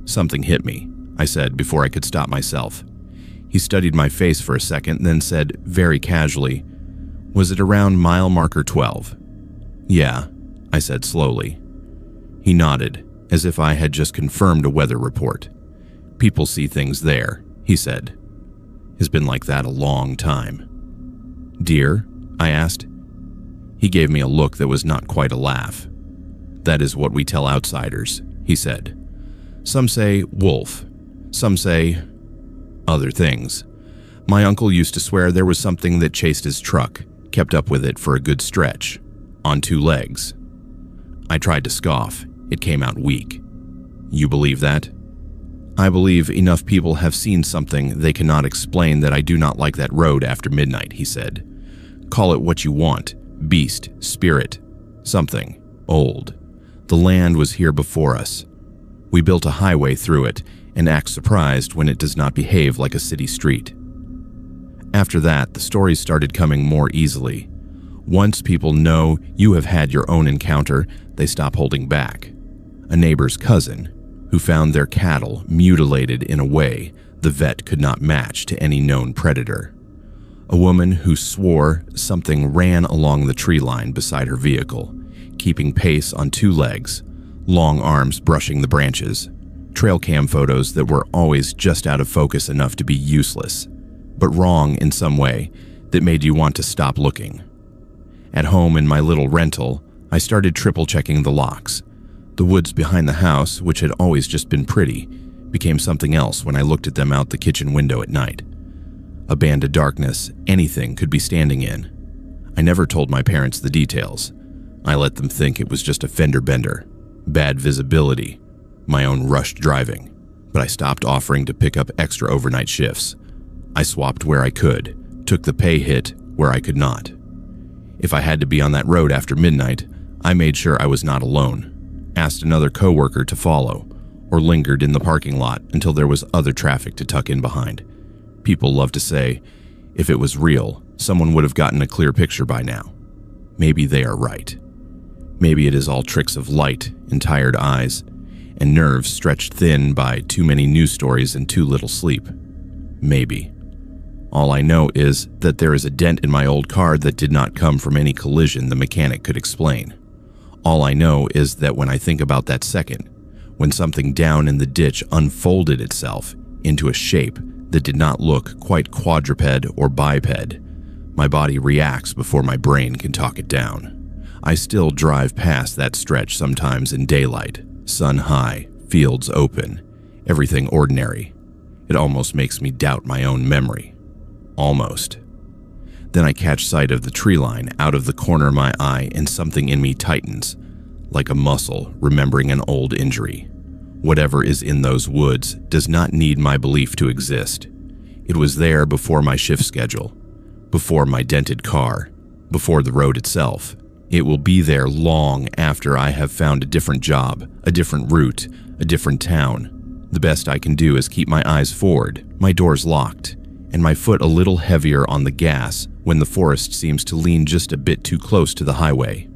"Something hit me," I said before I could stop myself. He studied my face for a second, then said very casually, "Was it around mile marker 12? "Yeah," I said slowly. He nodded, as if I had just confirmed a weather report. "People see things there," he said. "It's been like that a long time." "Deer?" I asked. He gave me a look that was not quite a laugh. "That is what we tell outsiders," he said. "Some say wolf. Some say other things. My uncle used to swear there was something that chased his truck, kept up with it for a good stretch, on 2 legs. I tried to scoff. It came out weak. "You believe that?" "I believe enough people have seen something they cannot explain that I do not like that road after midnight," he said. "Call it what you want, beast, spirit, something, old. The land was here before us. We built a highway through it and act surprised when it does not behave like a city street." After that, the stories started coming more easily. Once people know you have had your own encounter, they stop holding back. A neighbor's cousin, who found their cattle mutilated in a way the vet could not match to any known predator. A woman who swore something ran along the tree line beside her vehicle, keeping pace on 2 legs, long arms brushing the branches. Trail cam photos that were always just out of focus enough to be useless, but wrong in some way that made you want to stop looking. At home in my little rental, I started triple-checking the locks. The woods behind the house, which had always just been pretty, became something else when I looked at them out the kitchen window at night. A band of darkness anything could be standing in. I never told my parents the details. I let them think it was just a fender bender, bad visibility, my own rushed driving, but I stopped offering to pick up extra overnight shifts. I swapped where I could, took the pay hit where I could not. If I had to be on that road after midnight, I made sure I was not alone, asked another coworker to follow, or lingered in the parking lot until there was other traffic to tuck in behind. People love to say, if it was real, someone would have gotten a clear picture by now. Maybe they are right. Maybe it is all tricks of light and tired eyes, and nerves stretched thin by too many news stories and too little sleep. Maybe. All I know is that there is a dent in my old car that did not come from any collision the mechanic could explain. All I know is that when I think about that second, when something down in the ditch unfolded itself into a shape that did not look quite quadruped or biped. My body reacts before my brain can talk it down. I still drive past that stretch sometimes in daylight, sun high, fields open, everything ordinary. It almost makes me doubt my own memory. Almost. Then I catch sight of the tree line out of the corner of my eye, and something in me tightens, like a muscle remembering an old injury. Whatever is in those woods does not need my belief to exist. It was there before my shift schedule, before my dented car, before the road itself. It will be there long after I have found a different job, a different route, a different town. The best I can do is keep my eyes forward, my doors locked, and my foot a little heavier on the gas when the forest seems to lean just a bit too close to the highway.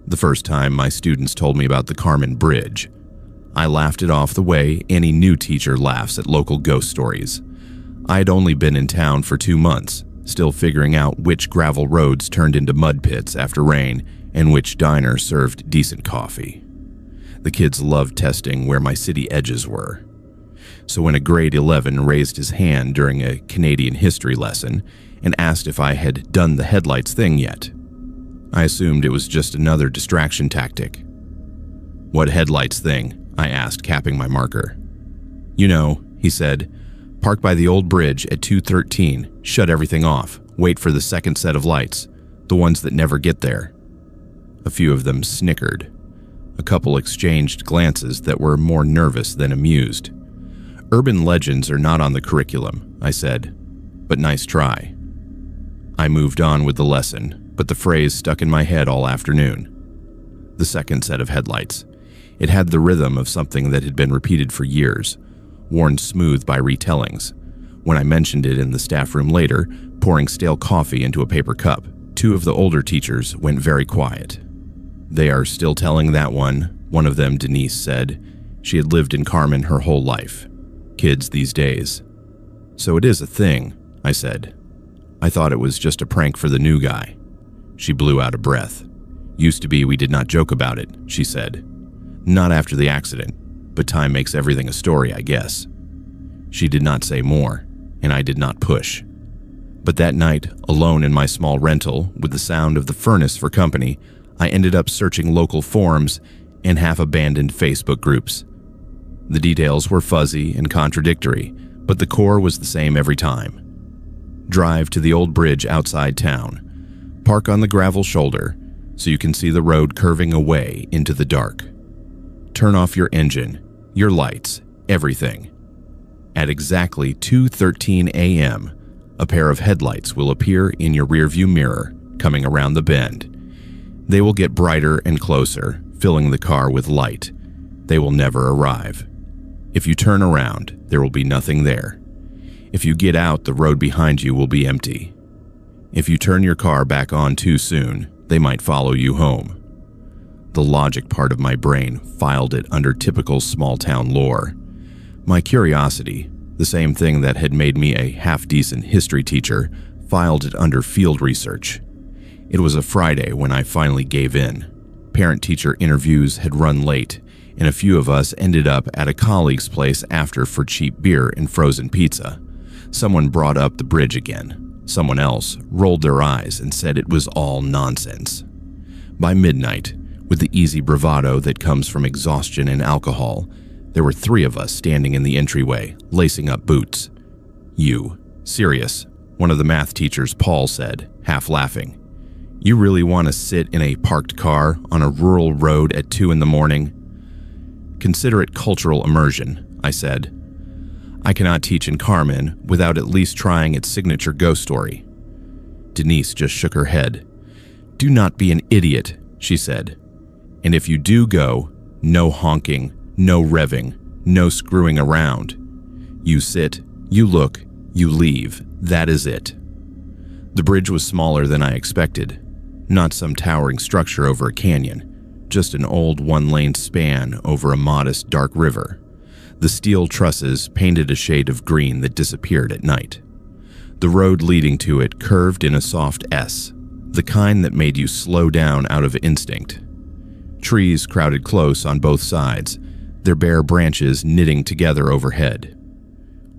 The first time my students told me about the Carmen Bridge, I laughed it off the way any new teacher laughs at local ghost stories. I had only been in town for 2 months, still figuring out which gravel roads turned into mud pits after rain and which diner served decent coffee. The kids loved testing where my city edges were. So when a grade 11 raised his hand during a Canadian history lesson and asked if I had done the headlights thing yet, I assumed it was just another distraction tactic. "What headlights thing?" I asked, capping my marker. "You know," he said, "park by the old bridge at 2:13, shut everything off, wait for the second set of lights, the ones that never get there." A few of them snickered. A couple exchanged glances that were more nervous than amused. "Urban legends are not on the curriculum," I said, "but nice try." I moved on with the lesson, but the phrase stuck in my head all afternoon. The second set of headlights. It had the rhythm of something that had been repeated for years, worn smooth by retellings. When I mentioned it in the staff room later, pouring stale coffee into a paper cup, 2 of the older teachers went very quiet. "They are still telling that one of them, Denise, said. She had lived in Carmen her whole life. Kids these days. "So it is a thing," I said. "I thought it was just a prank for the new guy." She blew out a breath. "Used to be we did not joke about it," she said. "Not after the accident, but time makes everything a story, I guess." She did not say more, and I did not push. But that night, alone in my small rental, with the sound of the furnace for company, I ended up searching local forums and half-abandoned Facebook groups. The details were fuzzy and contradictory, but the core was the same every time. Drive to the old bridge outside town. Park on the gravel shoulder so you can see the road curving away into the dark. Turn off your engine, your lights, everything. At exactly 2:13 a.m., a pair of headlights will appear in your rearview mirror coming around the bend. They will get brighter and closer, filling the car with light. They will never arrive. If you turn around, there will be nothing there. If you get out, the road behind you will be empty. If you turn your car back on too soon, they might follow you home. The logic part of my brain filed it under typical small-town lore. My curiosity, the same thing that had made me a half-decent history teacher, filed it under field research. It was a Friday when I finally gave in. Parent-teacher interviews had run late, and a few of us ended up at a colleague's place after for cheap beer and frozen pizza. Someone brought up the bridge again. Someone else rolled their eyes and said it was all nonsense. By midnight, with the easy bravado that comes from exhaustion and alcohol, there were 3 of us standing in the entryway, lacing up boots. "You, serious," one of the math teachers, Paul, said, half laughing. "You really want to sit in a parked car on a rural road at 2 in the morning? Consider it cultural immersion," I said. "I cannot teach in Carmen without at least trying its signature ghost story." Denise just shook her head. "Do not be an idiot," she said. "And if you do go, no honking, no revving, no screwing around. You sit, you look, you leave. That is it." The bridge was smaller than I expected. Not some towering structure over a canyon, just an old 1-lane span over a modest dark river. The steel trusses painted a shade of green that disappeared at night. The road leading to it curved in a soft S, the kind that made you slow down out of instinct. Trees crowded close on both sides, their bare branches knitting together overhead.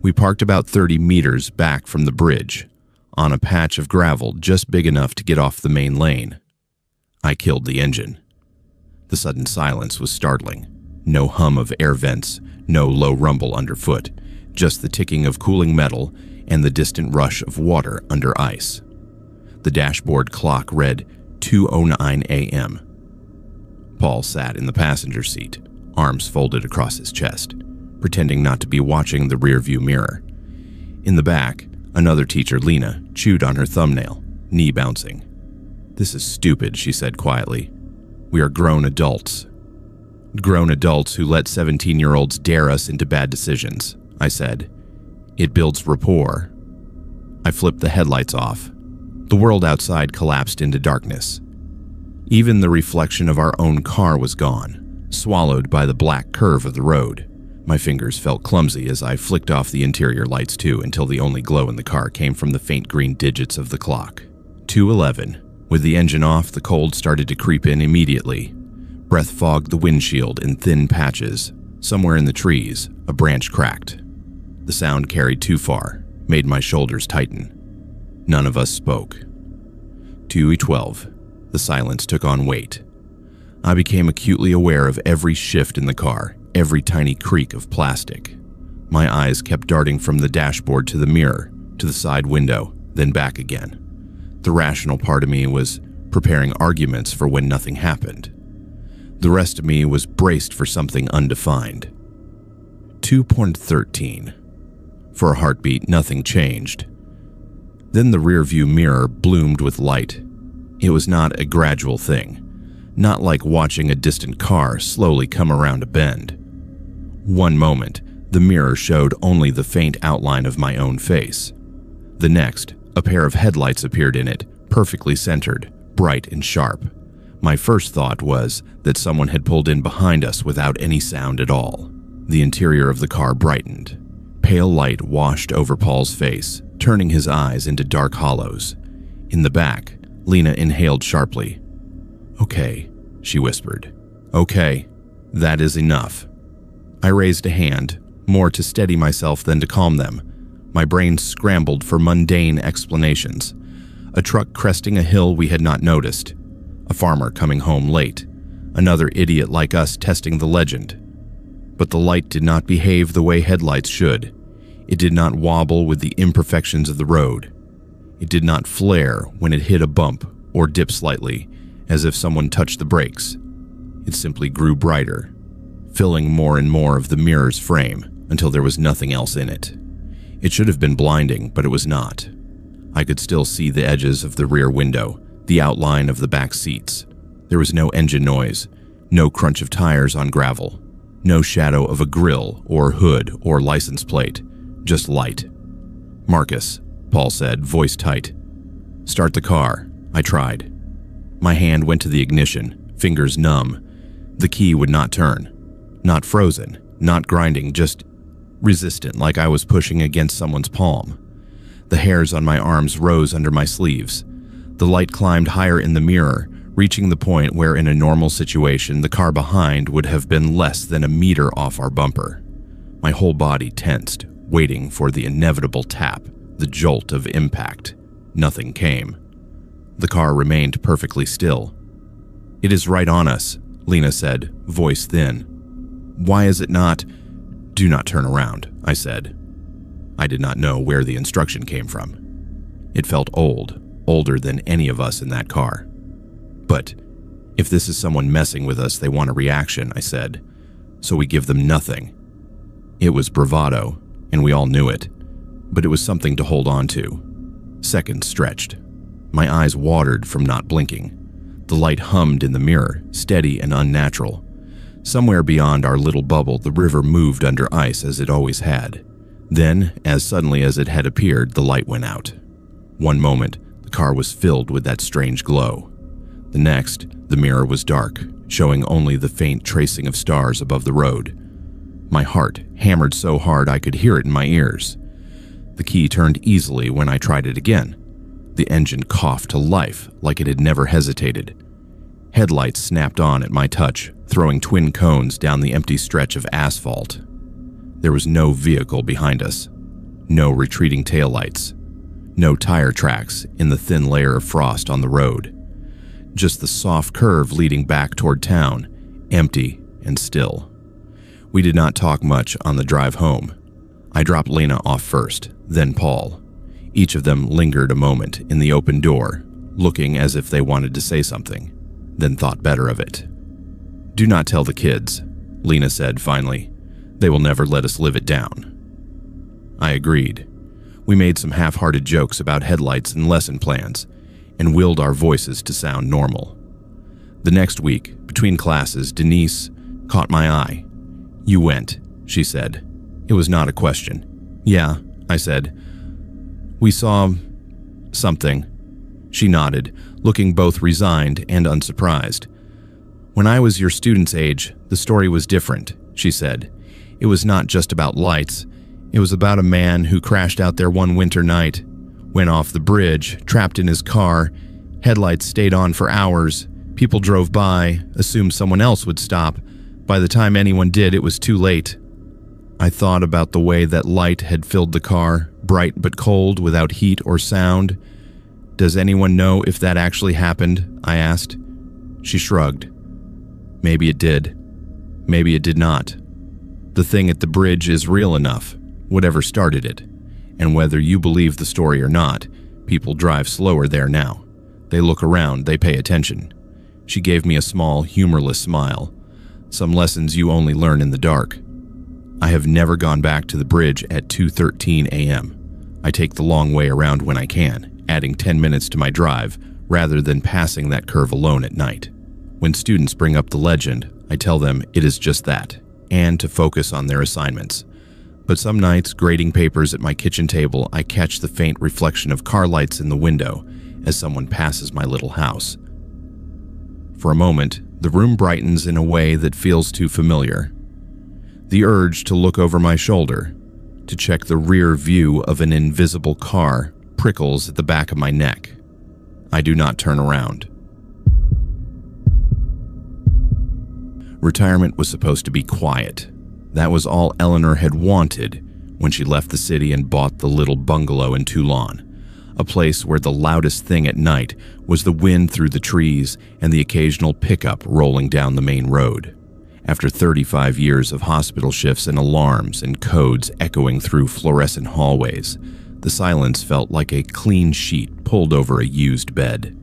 We parked about 30 meters back from the bridge, on a patch of gravel just big enough to get off the main lane. I killed the engine. The sudden silence was startling. No hum of air vents, no low rumble underfoot, just the ticking of cooling metal and the distant rush of water under ice. The dashboard clock read 2:09 a.m. Paul sat in the passenger seat, arms folded across his chest, pretending not to be watching the rearview mirror. In the back, another teacher, Lena, chewed on her thumbnail, knee bouncing. "This is stupid," she said quietly. "We are grown adults." "Grown adults who let 17-year-olds dare us into bad decisions," I said. "It builds rapport." I flipped the headlights off. The world outside collapsed into darkness. Even the reflection of our own car was gone, swallowed by the black curve of the road. My fingers felt clumsy as I flicked off the interior lights too, until the only glow in the car came from the faint green digits of the clock. 2:11. With the engine off, the cold started to creep in immediately. Breath fogged the windshield in thin patches. Somewhere in the trees, a branch cracked. The sound carried too far, made my shoulders tighten. None of us spoke. 2:12. The silence took on weight. I became acutely aware of every shift in the car, every tiny creak of plastic. My eyes kept darting from the dashboard to the mirror, to the side window, then back again. The rational part of me was preparing arguments for when nothing happened. The rest of me was braced for something undefined. 2:13. For a heartbeat, nothing changed. Then the rearview mirror bloomed with light. It was not a gradual thing, not like watching a distant car slowly come around a bend. One moment, the mirror showed only the faint outline of my own face. The next, a pair of headlights appeared in it, perfectly centered, bright and sharp. My first thought was that someone had pulled in behind us without any sound at all. The interior of the car brightened. Pale light washed over Paul's face, turning his eyes into dark hollows. In the back, Lena inhaled sharply. "Okay," she whispered. "Okay, that is enough." I raised a hand, more to steady myself than to calm them. My brain scrambled for mundane explanations. A truck cresting a hill we had not noticed. A farmer coming home late. Another idiot like us testing the legend. But the light did not behave the way headlights should. It did not wobble with the imperfections of the road. It did not flare when it hit a bump or dip slightly, as if someone touched the brakes. It simply grew brighter, filling more and more of the mirror's frame until there was nothing else in it. It should have been blinding, but it was not. I could still see the edges of the rear window, the outline of the back seats. There was no engine noise, no crunch of tires on gravel, no shadow of a grille or hood or license plate, just light. "Marcus," Paul said, voice tight. "Start the car." I tried. My hand went to the ignition, fingers numb. The key would not turn. Not frozen, not grinding, just resistant, like I was pushing against someone's palm. The hairs on my arms rose under my sleeves. The light climbed higher in the mirror, reaching the point where in a normal situation the car behind would have been less than a meter off our bumper. My whole body tensed, waiting for the inevitable tap, the jolt of impact. Nothing came. The car remained perfectly still. "It is right on us," Lena said, voice thin. "Why is it not—" "Do not turn around," I said. I did not know where the instruction came from. It felt old, older than any of us in that car. "But if this is someone messing with us, they want a reaction," I said. "So we give them nothing." It was bravado, and we all knew it, but it was something to hold on to. Seconds stretched. My eyes watered from not blinking. The light hummed in the mirror, steady and unnatural. Somewhere beyond our little bubble, the river moved under ice as it always had. Then, as suddenly as it had appeared, the light went out. One moment, the car was filled with that strange glow. The next, the mirror was dark, showing only the faint tracing of stars above the road. My heart hammered so hard I could hear it in my ears. The key turned easily when I tried it again. The engine coughed to life like it had never hesitated. Headlights snapped on at my touch, throwing twin cones down the empty stretch of asphalt. There was no vehicle behind us, no retreating taillights, no tire tracks in the thin layer of frost on the road. Just the soft curve leading back toward town, empty and still. We did not talk much on the drive home. I dropped Lena off first, then Paul. Each of them lingered a moment in the open door, looking as if they wanted to say something, then thought better of it. "Do not tell the kids," Lena said finally. "They will never let us live it down." I agreed. We made some half-hearted jokes about headlights and lesson plans, and willed our voices to sound normal. The next week, between classes, Denise caught my eye. "You went," she said. It was not a question. "Yeah," I said. "We saw something." She nodded, looking both resigned and unsurprised. "When I was your student's age, the story was different," she said. "It was not just about lights. It was about a man who crashed out there one winter night, went off the bridge, trapped in his car. Headlights stayed on for hours. People drove by, assumed someone else would stop. By the time anyone did, it was too late." I thought about the way that light had filled the car, bright but cold, without heat or sound. "Does anyone know if that actually happened?" I asked. She shrugged. "Maybe it did. Maybe it did not. The thing at the bridge is real enough, whatever started it. And whether you believe the story or not, people drive slower there now. They look around, they pay attention." She gave me a small, humorless smile. "Some lessons you only learn in the dark." I have never gone back to the bridge at 2:13 a.m. I take the long way around when I can, adding 10 minutes to my drive rather than passing that curve alone at night. When students bring up the legend, I tell them it is just that, and to focus on their assignments. But some nights, grading papers at my kitchen table, I catch the faint reflection of car lights in the window as someone passes my little house. For a moment, the room brightens in a way that feels too familiar. The urge to look over my shoulder, to check the rear view of an invisible car, prickles at the back of my neck. I do not turn around. Retirement was supposed to be quiet. That was all Eleanor had wanted when she left the city and bought the little bungalow in Teulon, a place where the loudest thing at night was the wind through the trees and the occasional pickup rolling down the main road. After 35 years of hospital shifts and alarms and codes echoing through fluorescent hallways, the silence felt like a clean sheet pulled over a used bed.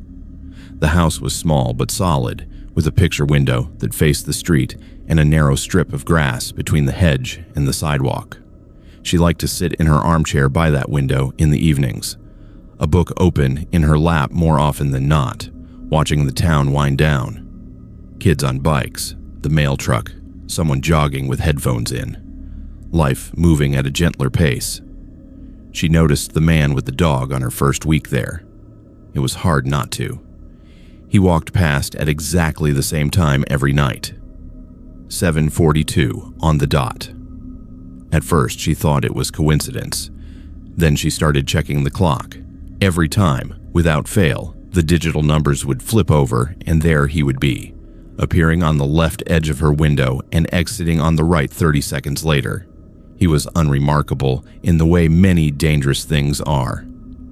The house was small but solid, with a picture window that faced the street and a narrow strip of grass between the hedge and the sidewalk. She liked to sit in her armchair by that window in the evenings, a book open in her lap more often than not, watching the town wind down. Kids on bikes, the mail truck, someone jogging with headphones in. Life moving at a gentler pace. She noticed the man with the dog on her first week there. It was hard not to. He walked past at exactly the same time every night. 7:42 on the dot. At first, she thought it was coincidence. Then she started checking the clock. Every time, without fail, the digital numbers would flip over and there he would be, appearing on the left edge of her window and exiting on the right 30 seconds later. He was unremarkable in the way many dangerous things are.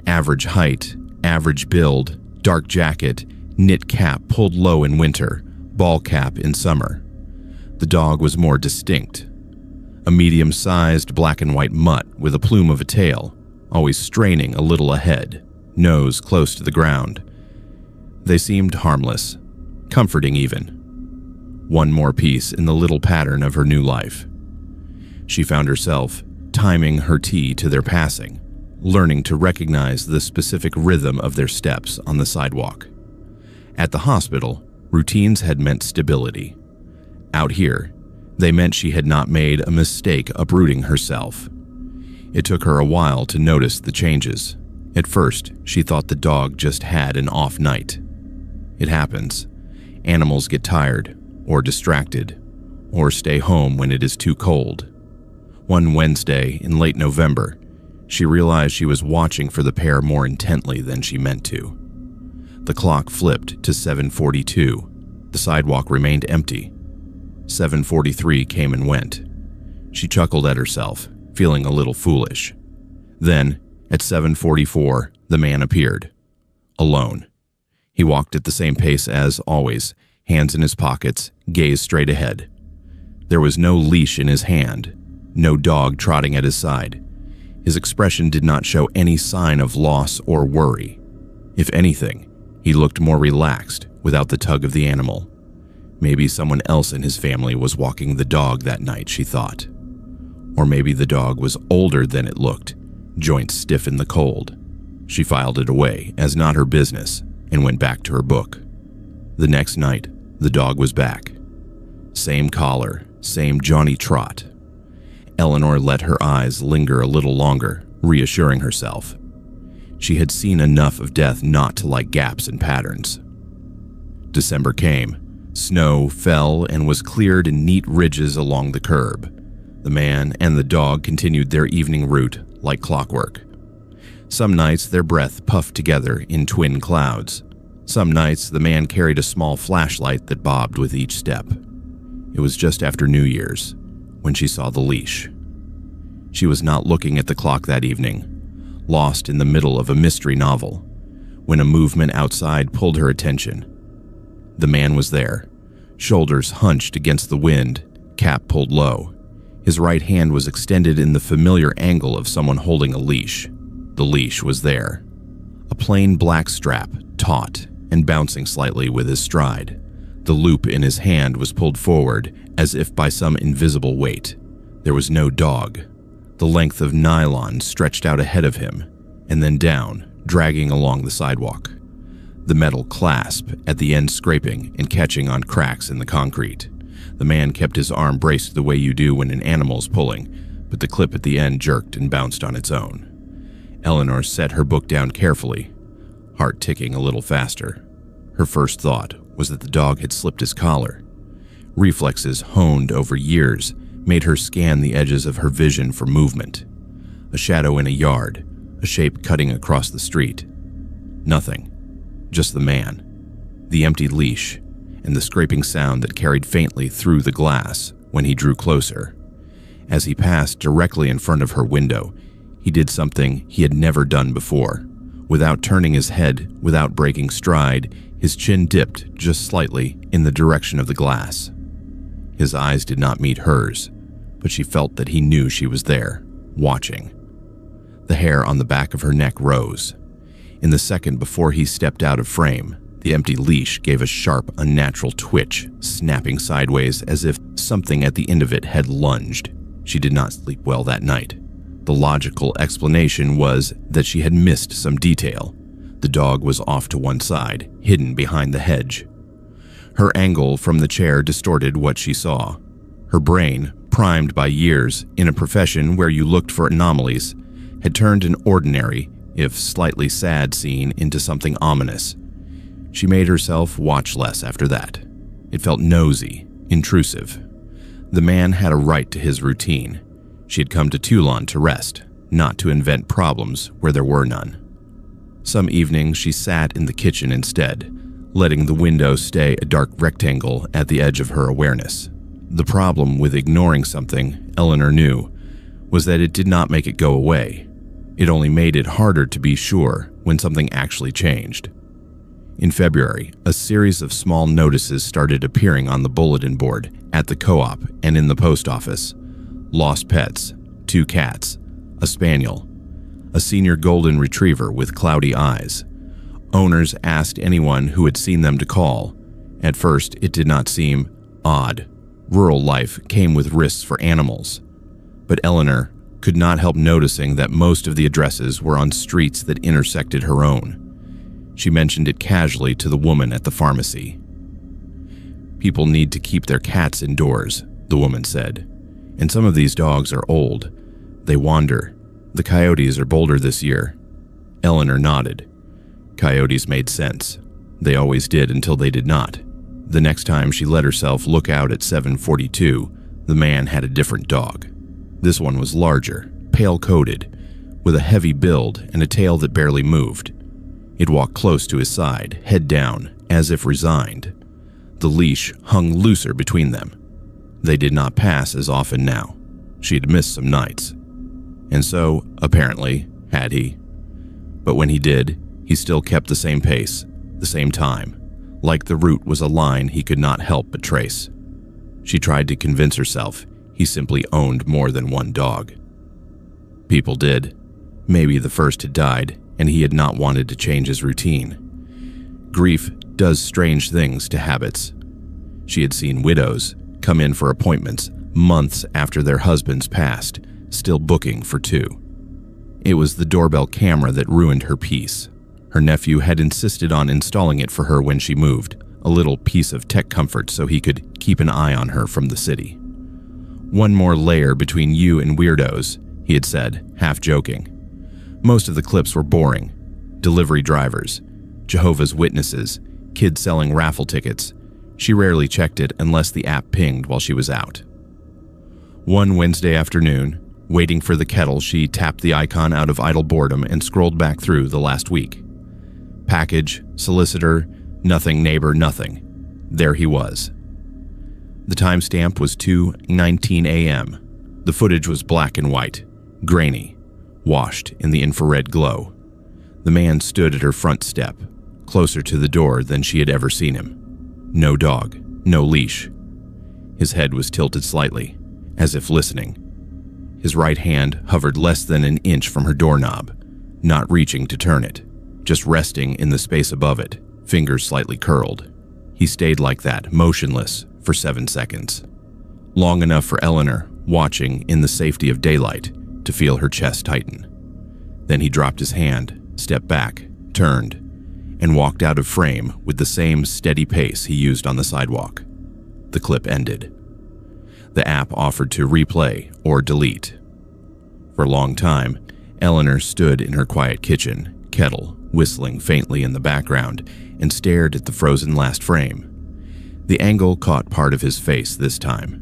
Average height, average build, dark jacket, knit cap pulled low in winter, ball cap in summer. The dog was more distinct. A medium-sized black and white mutt with a plume of a tail, always straining a little ahead, nose close to the ground. They seemed harmless, comforting even. One more piece in the little pattern of her new life. She found herself timing her tea to their passing, learning to recognize the specific rhythm of their steps on the sidewalk. At the hospital, routines had meant stability. Out here, they meant she had not made a mistake uprooting herself. It took her a while to notice the changes. At first, she thought the dog just had an off night. It happens. Animals get tired, or distracted, or stay home when it is too cold. One Wednesday in late November, she realized she was watching for the pair more intently than she meant to. The clock flipped to 7:42, The sidewalk remained empty. 7:43 came and went. She chuckled at herself, feeling a little foolish. Then, at 7:44, the man appeared. Alone. He walked at the same pace as always, hands in his pockets, gaze straight ahead. There was no leash in his hand, no dog trotting at his side. His expression did not show any sign of loss or worry. If anything, he looked more relaxed without the tug of the animal. Maybe someone else in his family was walking the dog that night, she thought. Or maybe the dog was older than it looked, joints stiff in the cold. She filed it away as not her business and went back to her book. The next night, the dog was back. Same collar, same Johnny trot. Eleanor let her eyes linger a little longer, reassuring herself. She had seen enough of death not to like gaps and patterns. December came. Snow fell and was cleared in neat ridges along the curb. The man and the dog continued their evening route like clockwork. Some nights their breath puffed together in twin clouds. Some nights the man carried a small flashlight that bobbed with each step. It was just after New Year's when she saw the leash. She was not looking at the clock that evening, lost in the middle of a mystery novel, when a movement outside pulled her attention. The man was there, shoulders hunched against the wind, cap pulled low. His right hand was extended in the familiar angle of someone holding a leash. The leash was there. A plain black strap, taut and bouncing slightly with his stride. The loop in his hand was pulled forward as if by some invisible weight. There was no dog. The length of nylon stretched out ahead of him and then down, dragging along the sidewalk. The metal clasp at the end scraping and catching on cracks in the concrete. The man kept his arm braced the way you do when an animal's pulling, but the clip at the end jerked and bounced on its own. Eleanor set her book down carefully, heart ticking a little faster. Her first thought was that the dog had slipped his collar. Reflexes honed over years made her scan the edges of her vision for movement. A shadow in a yard, a shape cutting across the street. Nothing, just the man, the empty leash, and the scraping sound that carried faintly through the glass when he drew closer. As he passed directly in front of her window, he did something he had never done before. Without turning his head, without breaking stride, his chin dipped just slightly in the direction of the glass. His eyes did not meet hers, but she felt that he knew she was there, watching. The hair on the back of her neck rose. In the second before he stepped out of frame, the empty leash gave a sharp, unnatural twitch, snapping sideways as if something at the end of it had lunged. She did not sleep well that night. The logical explanation was that she had missed some detail. The dog was off to one side, hidden behind the hedge. Her angle from the chair distorted what she saw. Her brain, primed by years in a profession where you looked for anomalies, had turned an ordinary, if slightly sad scene into something ominous. She made herself watch less after that. It felt nosy, intrusive. The man had a right to his routine. She had come to Teulon to rest, not to invent problems where there were none. Some evenings she sat in the kitchen instead, letting the window stay a dark rectangle at the edge of her awareness. The problem with ignoring something, Eleanor knew, was that it did not make it go away. It only made it harder to be sure when something actually changed. In February, a series of small notices started appearing on the bulletin board, at the co-op, and in the post office. Lost pets, 2 cats, a spaniel, a senior golden retriever with cloudy eyes. Owners asked anyone who had seen them to call. At first, it did not seem odd. Rural life came with risks for animals. But Eleanor could not help noticing that most of the addresses were on streets that intersected her own. She mentioned it casually to the woman at the pharmacy. "People need to keep their cats indoors," the woman said. "And some of these dogs are old. They wander. The coyotes are bolder this year." Eleanor nodded. Coyotes made sense. They always did until they did not. The next time she let herself look out at 7:42, the man had a different dog. This one was larger, pale-coated, with a heavy build and a tail that barely moved. It walked close to his side, head down, as if resigned. The leash hung looser between them. They did not pass as often now. She had missed some nights. And so, apparently, had he. But when he did, he still kept the same pace, the same time, like the route was a line he could not help but trace. She tried to convince herself he simply owned more than one dog. People did. Maybe the first had died, and he had not wanted to change his routine. Grief does strange things to habits. She had seen widows come in for appointments months after their husbands passed, still booking for two. It was the doorbell camera that ruined her peace. Her nephew had insisted on installing it for her when she moved, a little piece of tech comfort so he could keep an eye on her from the city. "One more layer between you and weirdos," he had said, half joking. Most of the clips were boring. Delivery drivers, Jehovah's Witnesses, kids selling raffle tickets. She rarely checked it unless the app pinged while she was out. One Wednesday afternoon, waiting for the kettle, she tapped the icon out of idle boredom and scrolled back through the last week. Package, solicitor, nothing neighbor, nothing. There he was. The timestamp was 2:19 a.m. The footage was black and white, grainy, washed in the infrared glow. The man stood at her front step, closer to the door than she had ever seen him. No dog, no leash. His head was tilted slightly, as if listening. His right hand hovered less than an inch from her doorknob, not reaching to turn it, just resting in the space above it, fingers slightly curled. He stayed like that, motionless, for 7 seconds. Long enough for Eleanor, watching in the safety of daylight, to feel her chest tighten. Then he dropped his hand, stepped back, turned, and walked out of frame with the same steady pace he used on the sidewalk. The clip ended. The app offered to replay or delete. For a long time, Eleanor stood in her quiet kitchen, kettle whistling faintly in the background, and stared at the frozen last frame. The angle caught part of his face this time.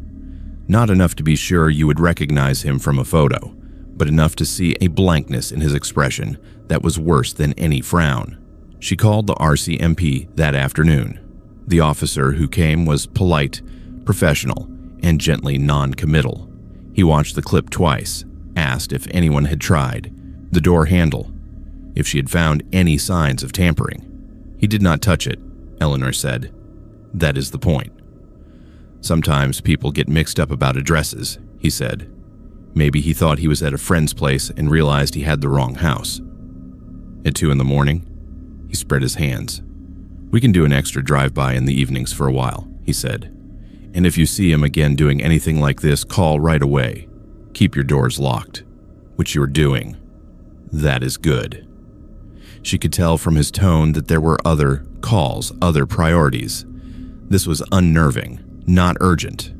Not enough to be sure you would recognize him from a photo, but enough to see a blankness in his expression that was worse than any frown. She called the RCMP that afternoon. The officer who came was polite, professional, and gently non-committal. He watched the clip twice, asked if anyone had tried the door handle, if she had found any signs of tampering. He did not touch it, Eleanor said. That is the point. Sometimes people get mixed up about addresses, he said. Maybe he thought he was at a friend's place and realized he had the wrong house. At 2 a.m, he spread his hands. We can do an extra drive-by in the evenings for a while, he said. And if you see him again doing anything like this, call right away. Keep your doors locked, which you are doing. That is good. She could tell from his tone that there were other calls, other priorities. This was unnerving, not urgent.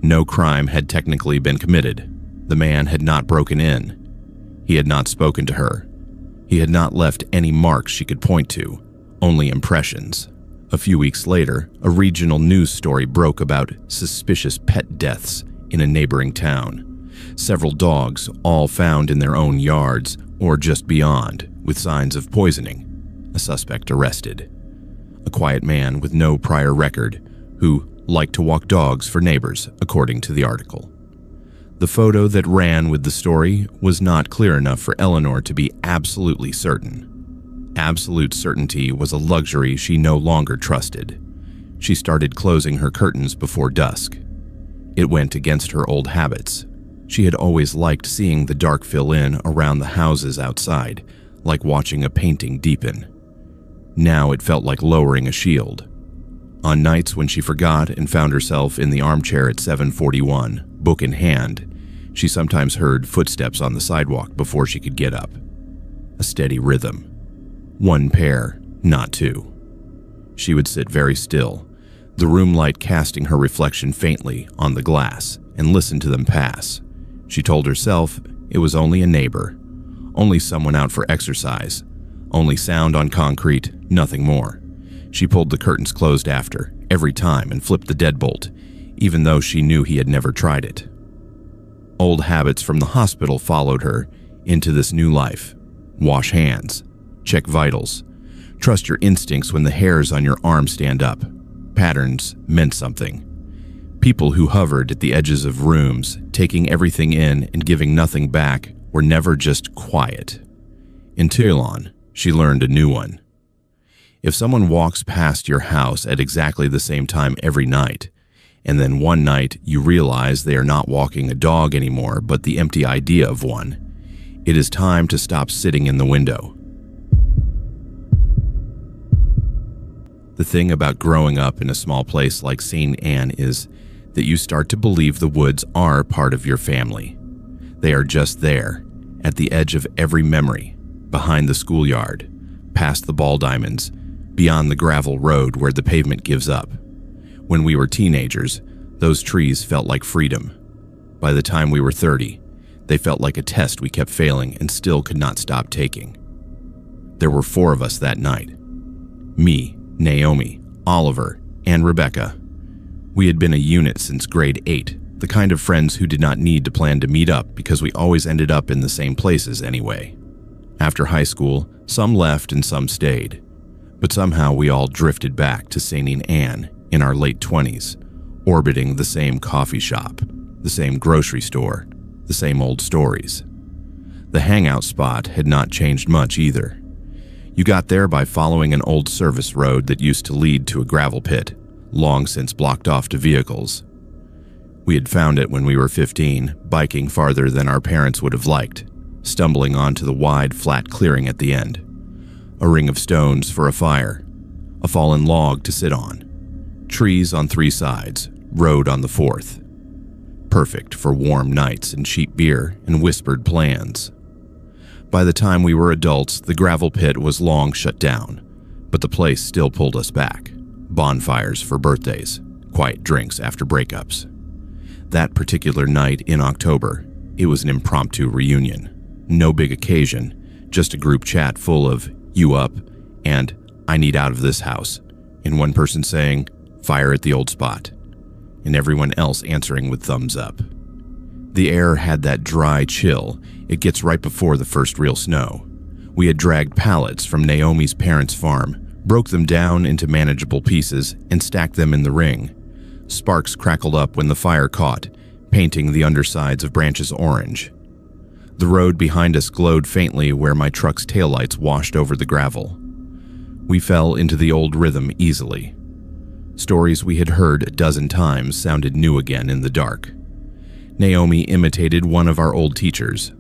No crime had technically been committed. The man had not broken in. He had not spoken to her. He had not left any marks she could point to, only impressions. A few weeks later, a regional news story broke about suspicious pet deaths in a neighboring town. Several dogs, all found in their own yards or just beyond, with signs of poisoning. A suspect arrested. A quiet man with no prior record who liked to walk dogs for neighbors, according to the article. The photo that ran with the story was not clear enough for Eleanor to be absolutely certain. Absolute certainty was a luxury she no longer trusted. She started closing her curtains before dusk. It went against her old habits. She had always liked seeing the dark fill in around the houses outside, like watching a painting deepen. Now it felt like lowering a shield. On nights when she forgot and found herself in the armchair at 7:41, book in hand, she sometimes heard footsteps on the sidewalk before she could get up. A steady rhythm. One pair, not two. She would sit very still, the room light casting her reflection faintly on the glass, and listen to them pass. She told herself it was only a neighbor, only someone out for exercise, only sound on concrete, nothing more. She pulled the curtains closed after, every time, and flipped the deadbolt, even though she knew he had never tried it. Old habits from the hospital followed her into this new life. Wash hands, check vitals, trust your instincts when the hairs on your arm stand up, patterns meant something. People who hovered at the edges of rooms, taking everything in and giving nothing back, were never just quiet. In Teulon, she learned a new one. If someone walks past your house at exactly the same time every night, and then one night you realize they are not walking a dog anymore but the empty idea of one, it is time to stop sitting in the window. The thing about growing up in a small place like St. Anne is that you start to believe the woods are part of your family. They are just there, at the edge of every memory, behind the schoolyard, past the ball diamonds, beyond the gravel road where the pavement gives up. When we were teenagers, those trees felt like freedom. By the time we were 30, they felt like a test we kept failing and still could not stop taking. There were 4 of us that night. Me, Naomi, Oliver, and Rebecca. We had been a unit since grade 8, the kind of friends who did not need to plan to meet up because we always ended up in the same places anyway. After high school, some left and some stayed, but somehow we all drifted back to St. Anne in our late 20s, orbiting the same coffee shop, the same grocery store, the same old stories. The hangout spot had not changed much either. You got there by following an old service road that used to lead to a gravel pit, long since blocked off to vehicles. We had found it when we were 15, biking farther than our parents would have liked, stumbling onto the wide, flat clearing at the end. A ring of stones for a fire, a fallen log to sit on, trees on 3 sides, road on the 4th. Perfect for warm nights and cheap beer and whispered plans. By the time we were adults, the gravel pit was long shut down, but the place still pulled us back. Bonfires for birthdays, quiet drinks after breakups. That particular night in October, it was an impromptu reunion. No big occasion, just a group chat full of "you up" and "I need out of this house," and one person saying "fire at the old spot," and everyone else answering with thumbs up. The air had that dry chill it gets right before the first real snow. We had dragged pallets from Naomi's parents' farm, broke them down into manageable pieces, and stacked them in the ring. Sparks crackled up when the fire caught, painting the undersides of branches orange. The road behind us glowed faintly where my truck's taillights washed over the gravel. We fell into the old rhythm easily. Stories we had heard a dozen times sounded new again in the dark. Naomi imitated one of our old teachers.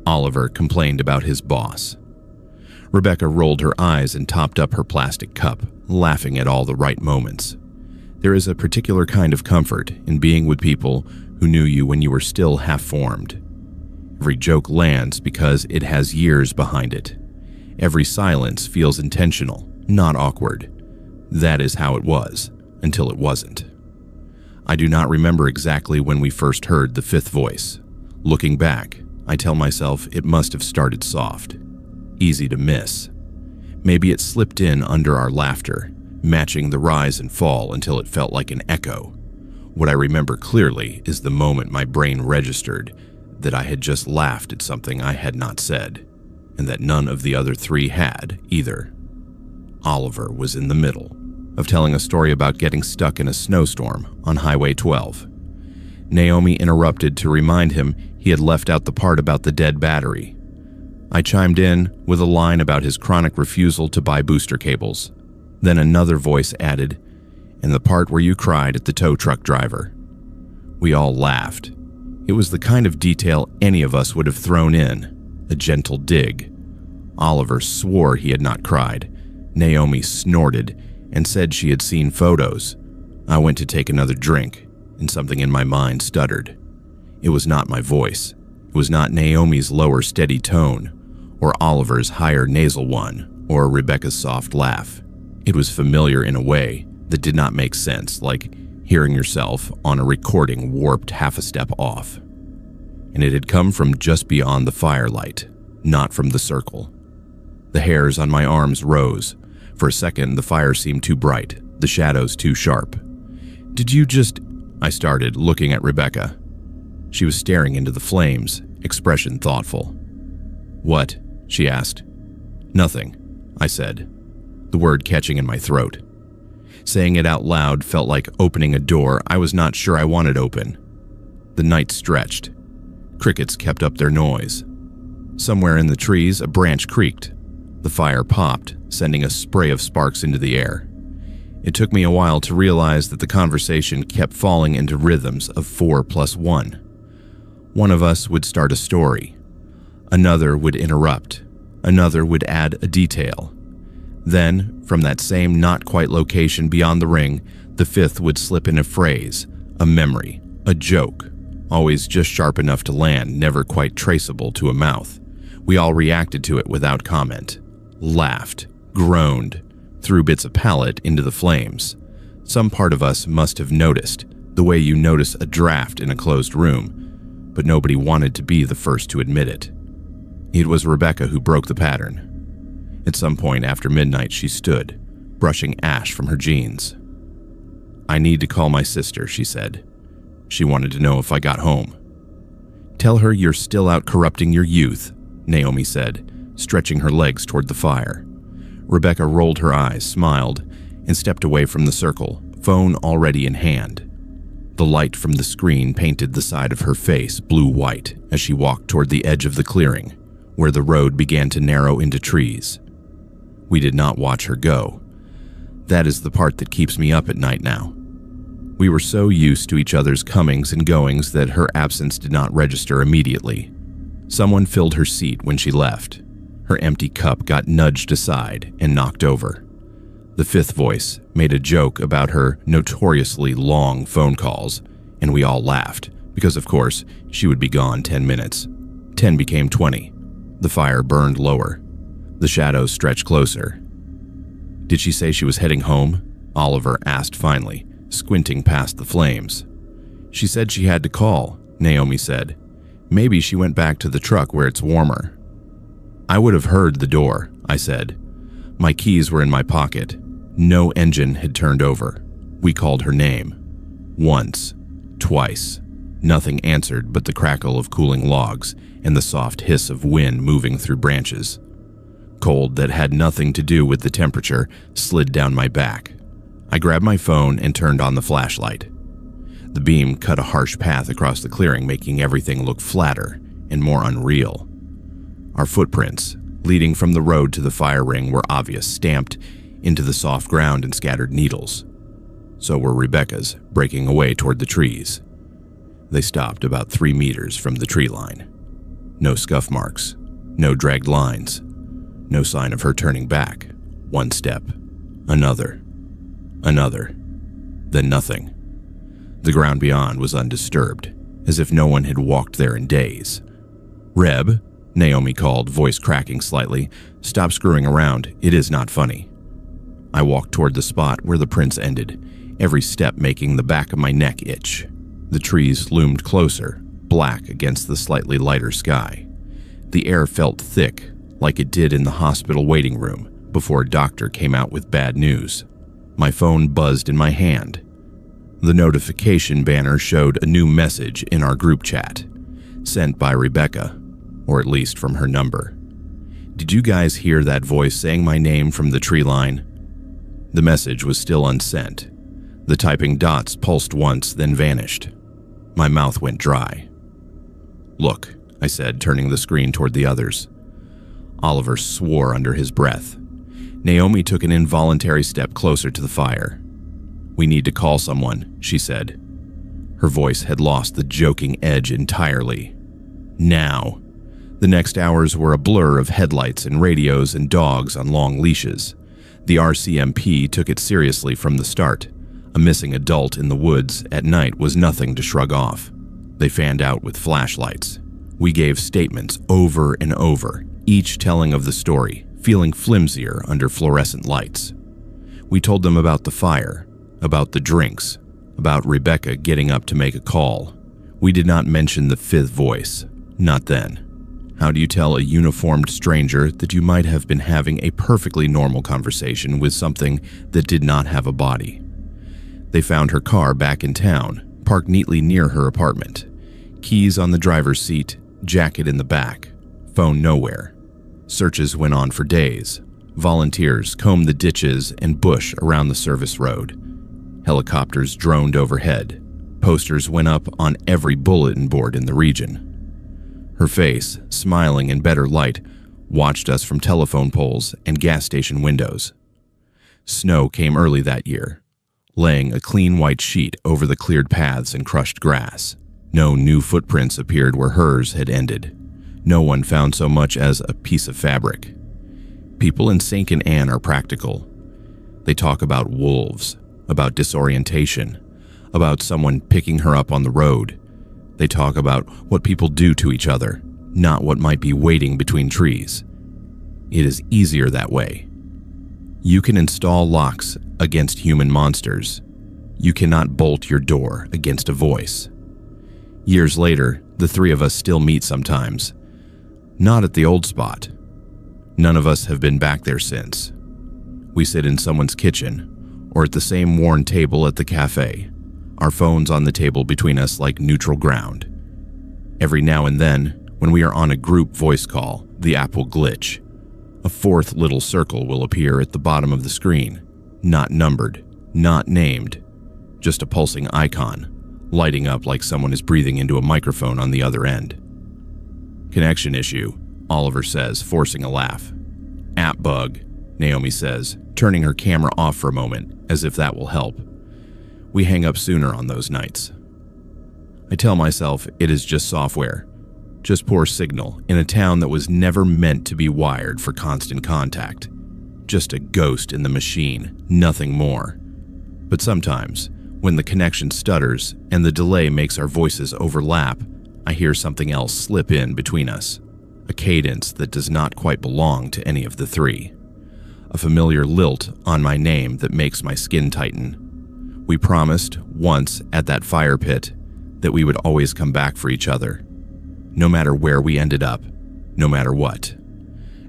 Oliver complained about his boss. Rebecca rolled her eyes and topped up her plastic cup, laughing at all the right moments. There is a particular kind of comfort in being with people who knew you when you were still half-formed. Every joke lands because it has years behind it. Every silence feels intentional, not awkward. That is how it was, until it wasn't. I do not remember exactly when we first heard the 5th voice. Looking back, I tell myself it must have started soft, easy to miss. Maybe it slipped in under our laughter, matching the rise and fall until it felt like an echo. What I remember clearly is the moment my brain registered that I had just laughed at something I had not said, and that none of the other 3 had either. Oliver was in the middle of telling a story about getting stuck in a snowstorm on Highway 12. Naomi interrupted to remind him he had left out the part about the dead battery. I chimed in with a line about his chronic refusal to buy booster cables. Then another voice added, "and the part where you cried at the tow truck driver." We all laughed. It was the kind of detail any of us would have thrown in, a gentle dig. Oliver swore he had not cried. Naomi snorted and said she had seen photos. I went to take another drink, and something in my mind stuttered. It was not my voice. It was not Naomi's lower steady tone, or Oliver's higher nasal one, or Rebecca's soft laugh. It was familiar in a way that did not make sense, like hearing yourself on a recording warped half a step off. And it had come from just beyond the firelight, not from the circle. The hairs on my arms rose. For a second, the fire seemed too bright, the shadows too sharp. "Did you just—" I started, looking at Rebecca. She was staring into the flames, expression thoughtful. "What?" she asked. "Nothing," I said, the word catching in my throat. Saying it out loud felt like opening a door I was not sure I wanted open. The night stretched. Crickets kept up their noise. Somewhere in the trees, a branch creaked. The fire popped, sending a spray of sparks into the air. It took me a while to realize that the conversation kept falling into rhythms of 4 + 1. One of us would start a story. Another would interrupt. Another would add a detail. Then, from that same not-quite location beyond the ring, the fifth would slip in a phrase, a memory, a joke, always just sharp enough to land, never quite traceable to a mouth. We all reacted to it without comment, laughed, groaned, threw bits of pallet into the flames. Some part of us must have noticed, the way you notice a draft in a closed room, but nobody wanted to be the first to admit it. It was Rebecca who broke the pattern. At some point after midnight, she stood, brushing ash from her jeans. "I need to call my sister," she said. She wanted to know if I got home. "Tell her you're still out corrupting your youth," Naomi said, stretching her legs toward the fire. Rebecca rolled her eyes, smiled, and stepped away from the circle, phone already in hand. The light from the screen painted the side of her face blue-white as she walked toward the edge of the clearing, where the road began to narrow into trees. We did not watch her go. That is the part that keeps me up at night now. We were so used to each other's comings and goings that her absence did not register immediately. Someone filled her seat when she left. Her empty cup got nudged aside and knocked over. The fifth voice made a joke about her notoriously long phone calls, and we all laughed, because of course, she would be gone 10 minutes. 10 became 20. The fire burned lower. The shadows stretched closer. "Did she say she was heading home?" Oliver asked finally, squinting past the flames. "She said she had to call," Naomi said. "Maybe she went back to the truck where it's warmer." "I would have heard the door," I said. My keys were in my pocket. No engine had turned over. We called her name. Once. Twice. Nothing answered but the crackle of cooling logs and the soft hiss of wind moving through branches. Cold that had nothing to do with the temperature slid down my back. I grabbed my phone and turned on the flashlight. The beam cut a harsh path across the clearing, making everything look flatter and more unreal. Our footprints, leading from the road to the fire ring, were obvious, stamped into the soft ground and scattered needles. So were Rebecca's, breaking away toward the trees. They stopped about 3 meters from the tree line. No scuff marks, no dragged lines, no sign of her turning back. One step, another, then nothing. The ground beyond was undisturbed, as if no one had walked there in days. "Reb," Naomi called, voice cracking slightly, "stop screwing around, it is not funny." I walked toward the spot where the prints ended, every step making the back of my neck itch. The trees loomed closer, black against the slightly lighter sky. The air felt thick, like it did in the hospital waiting room before a doctor came out with bad news. My phone buzzed in my hand. The notification banner showed a new message in our group chat, sent by Rebecca, or at least from her number. "Did you guys hear that voice saying my name from the tree line?" The message was still unsent. The typing dots pulsed once, then vanished. My mouth went dry. "Look," I said, turning the screen toward the others. Oliver swore under his breath. Naomi took an involuntary step closer to the fire. "We need to call someone," she said. Her voice had lost the joking edge entirely. Now. The next hours were a blur of headlights and radios and dogs on long leashes. The RCMP took it seriously from the start. A missing adult in the woods at night was nothing to shrug off. They fanned out with flashlights. We gave statements over and over, each telling of the story, feeling flimsier under fluorescent lights. We told them about the fire, about the drinks, about Rebecca getting up to make a call. We did not mention the fifth voice. Not then. How do you tell a uniformed stranger that you might have been having a perfectly normal conversation with something that did not have a body? They found her car back in town, parked neatly near her apartment. Keys on the driver's seat, jacket in the back, phone nowhere. Searches went on for days. Volunteers combed the ditches and bush around the service road. Helicopters droned overhead. Posters went up on every bulletin board in the region. Her face, smiling in better light, watched us from telephone poles and gas station windows. Snow came early that year, laying a clean white sheet over the cleared paths and crushed grass. No new footprints appeared where hers had ended. No one found so much as a piece of fabric. People in St. Anne are practical. They talk about wolves, about disorientation, about someone picking her up on the road. They talk about what people do to each other, not what might be waiting between trees. It is easier that way. You can install locks against human monsters. You cannot bolt your door against a voice. Years later, the three of us still meet sometimes. Not at the old spot. None of us have been back there since. We sit in someone's kitchen, or at the same worn table at the cafe, our phones on the table between us like neutral ground. Every now and then, when we are on a group voice call, the app will glitch. A fourth little circle will appear at the bottom of the screen, not numbered, not named, just a pulsing icon, lighting up like someone is breathing into a microphone on the other end. Connection issue, Oliver says, forcing a laugh. App bug, Naomi says, turning her camera off for a moment, as if that will help. We hang up sooner on those nights. I tell myself it is just software, just poor signal in a town that was never meant to be wired for constant contact. Just a ghost in the machine, nothing more. But sometimes, when the connection stutters and the delay makes our voices overlap, I hear something else slip in between us, a cadence that does not quite belong to any of the three. A familiar lilt on my name that makes my skin tighten. We promised, once at that fire pit, that we would always come back for each other. No matter where we ended up, no matter what.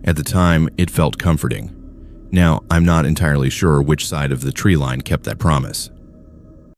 At the time, it felt comforting. Now, I'm not entirely sure which side of the tree line kept that promise.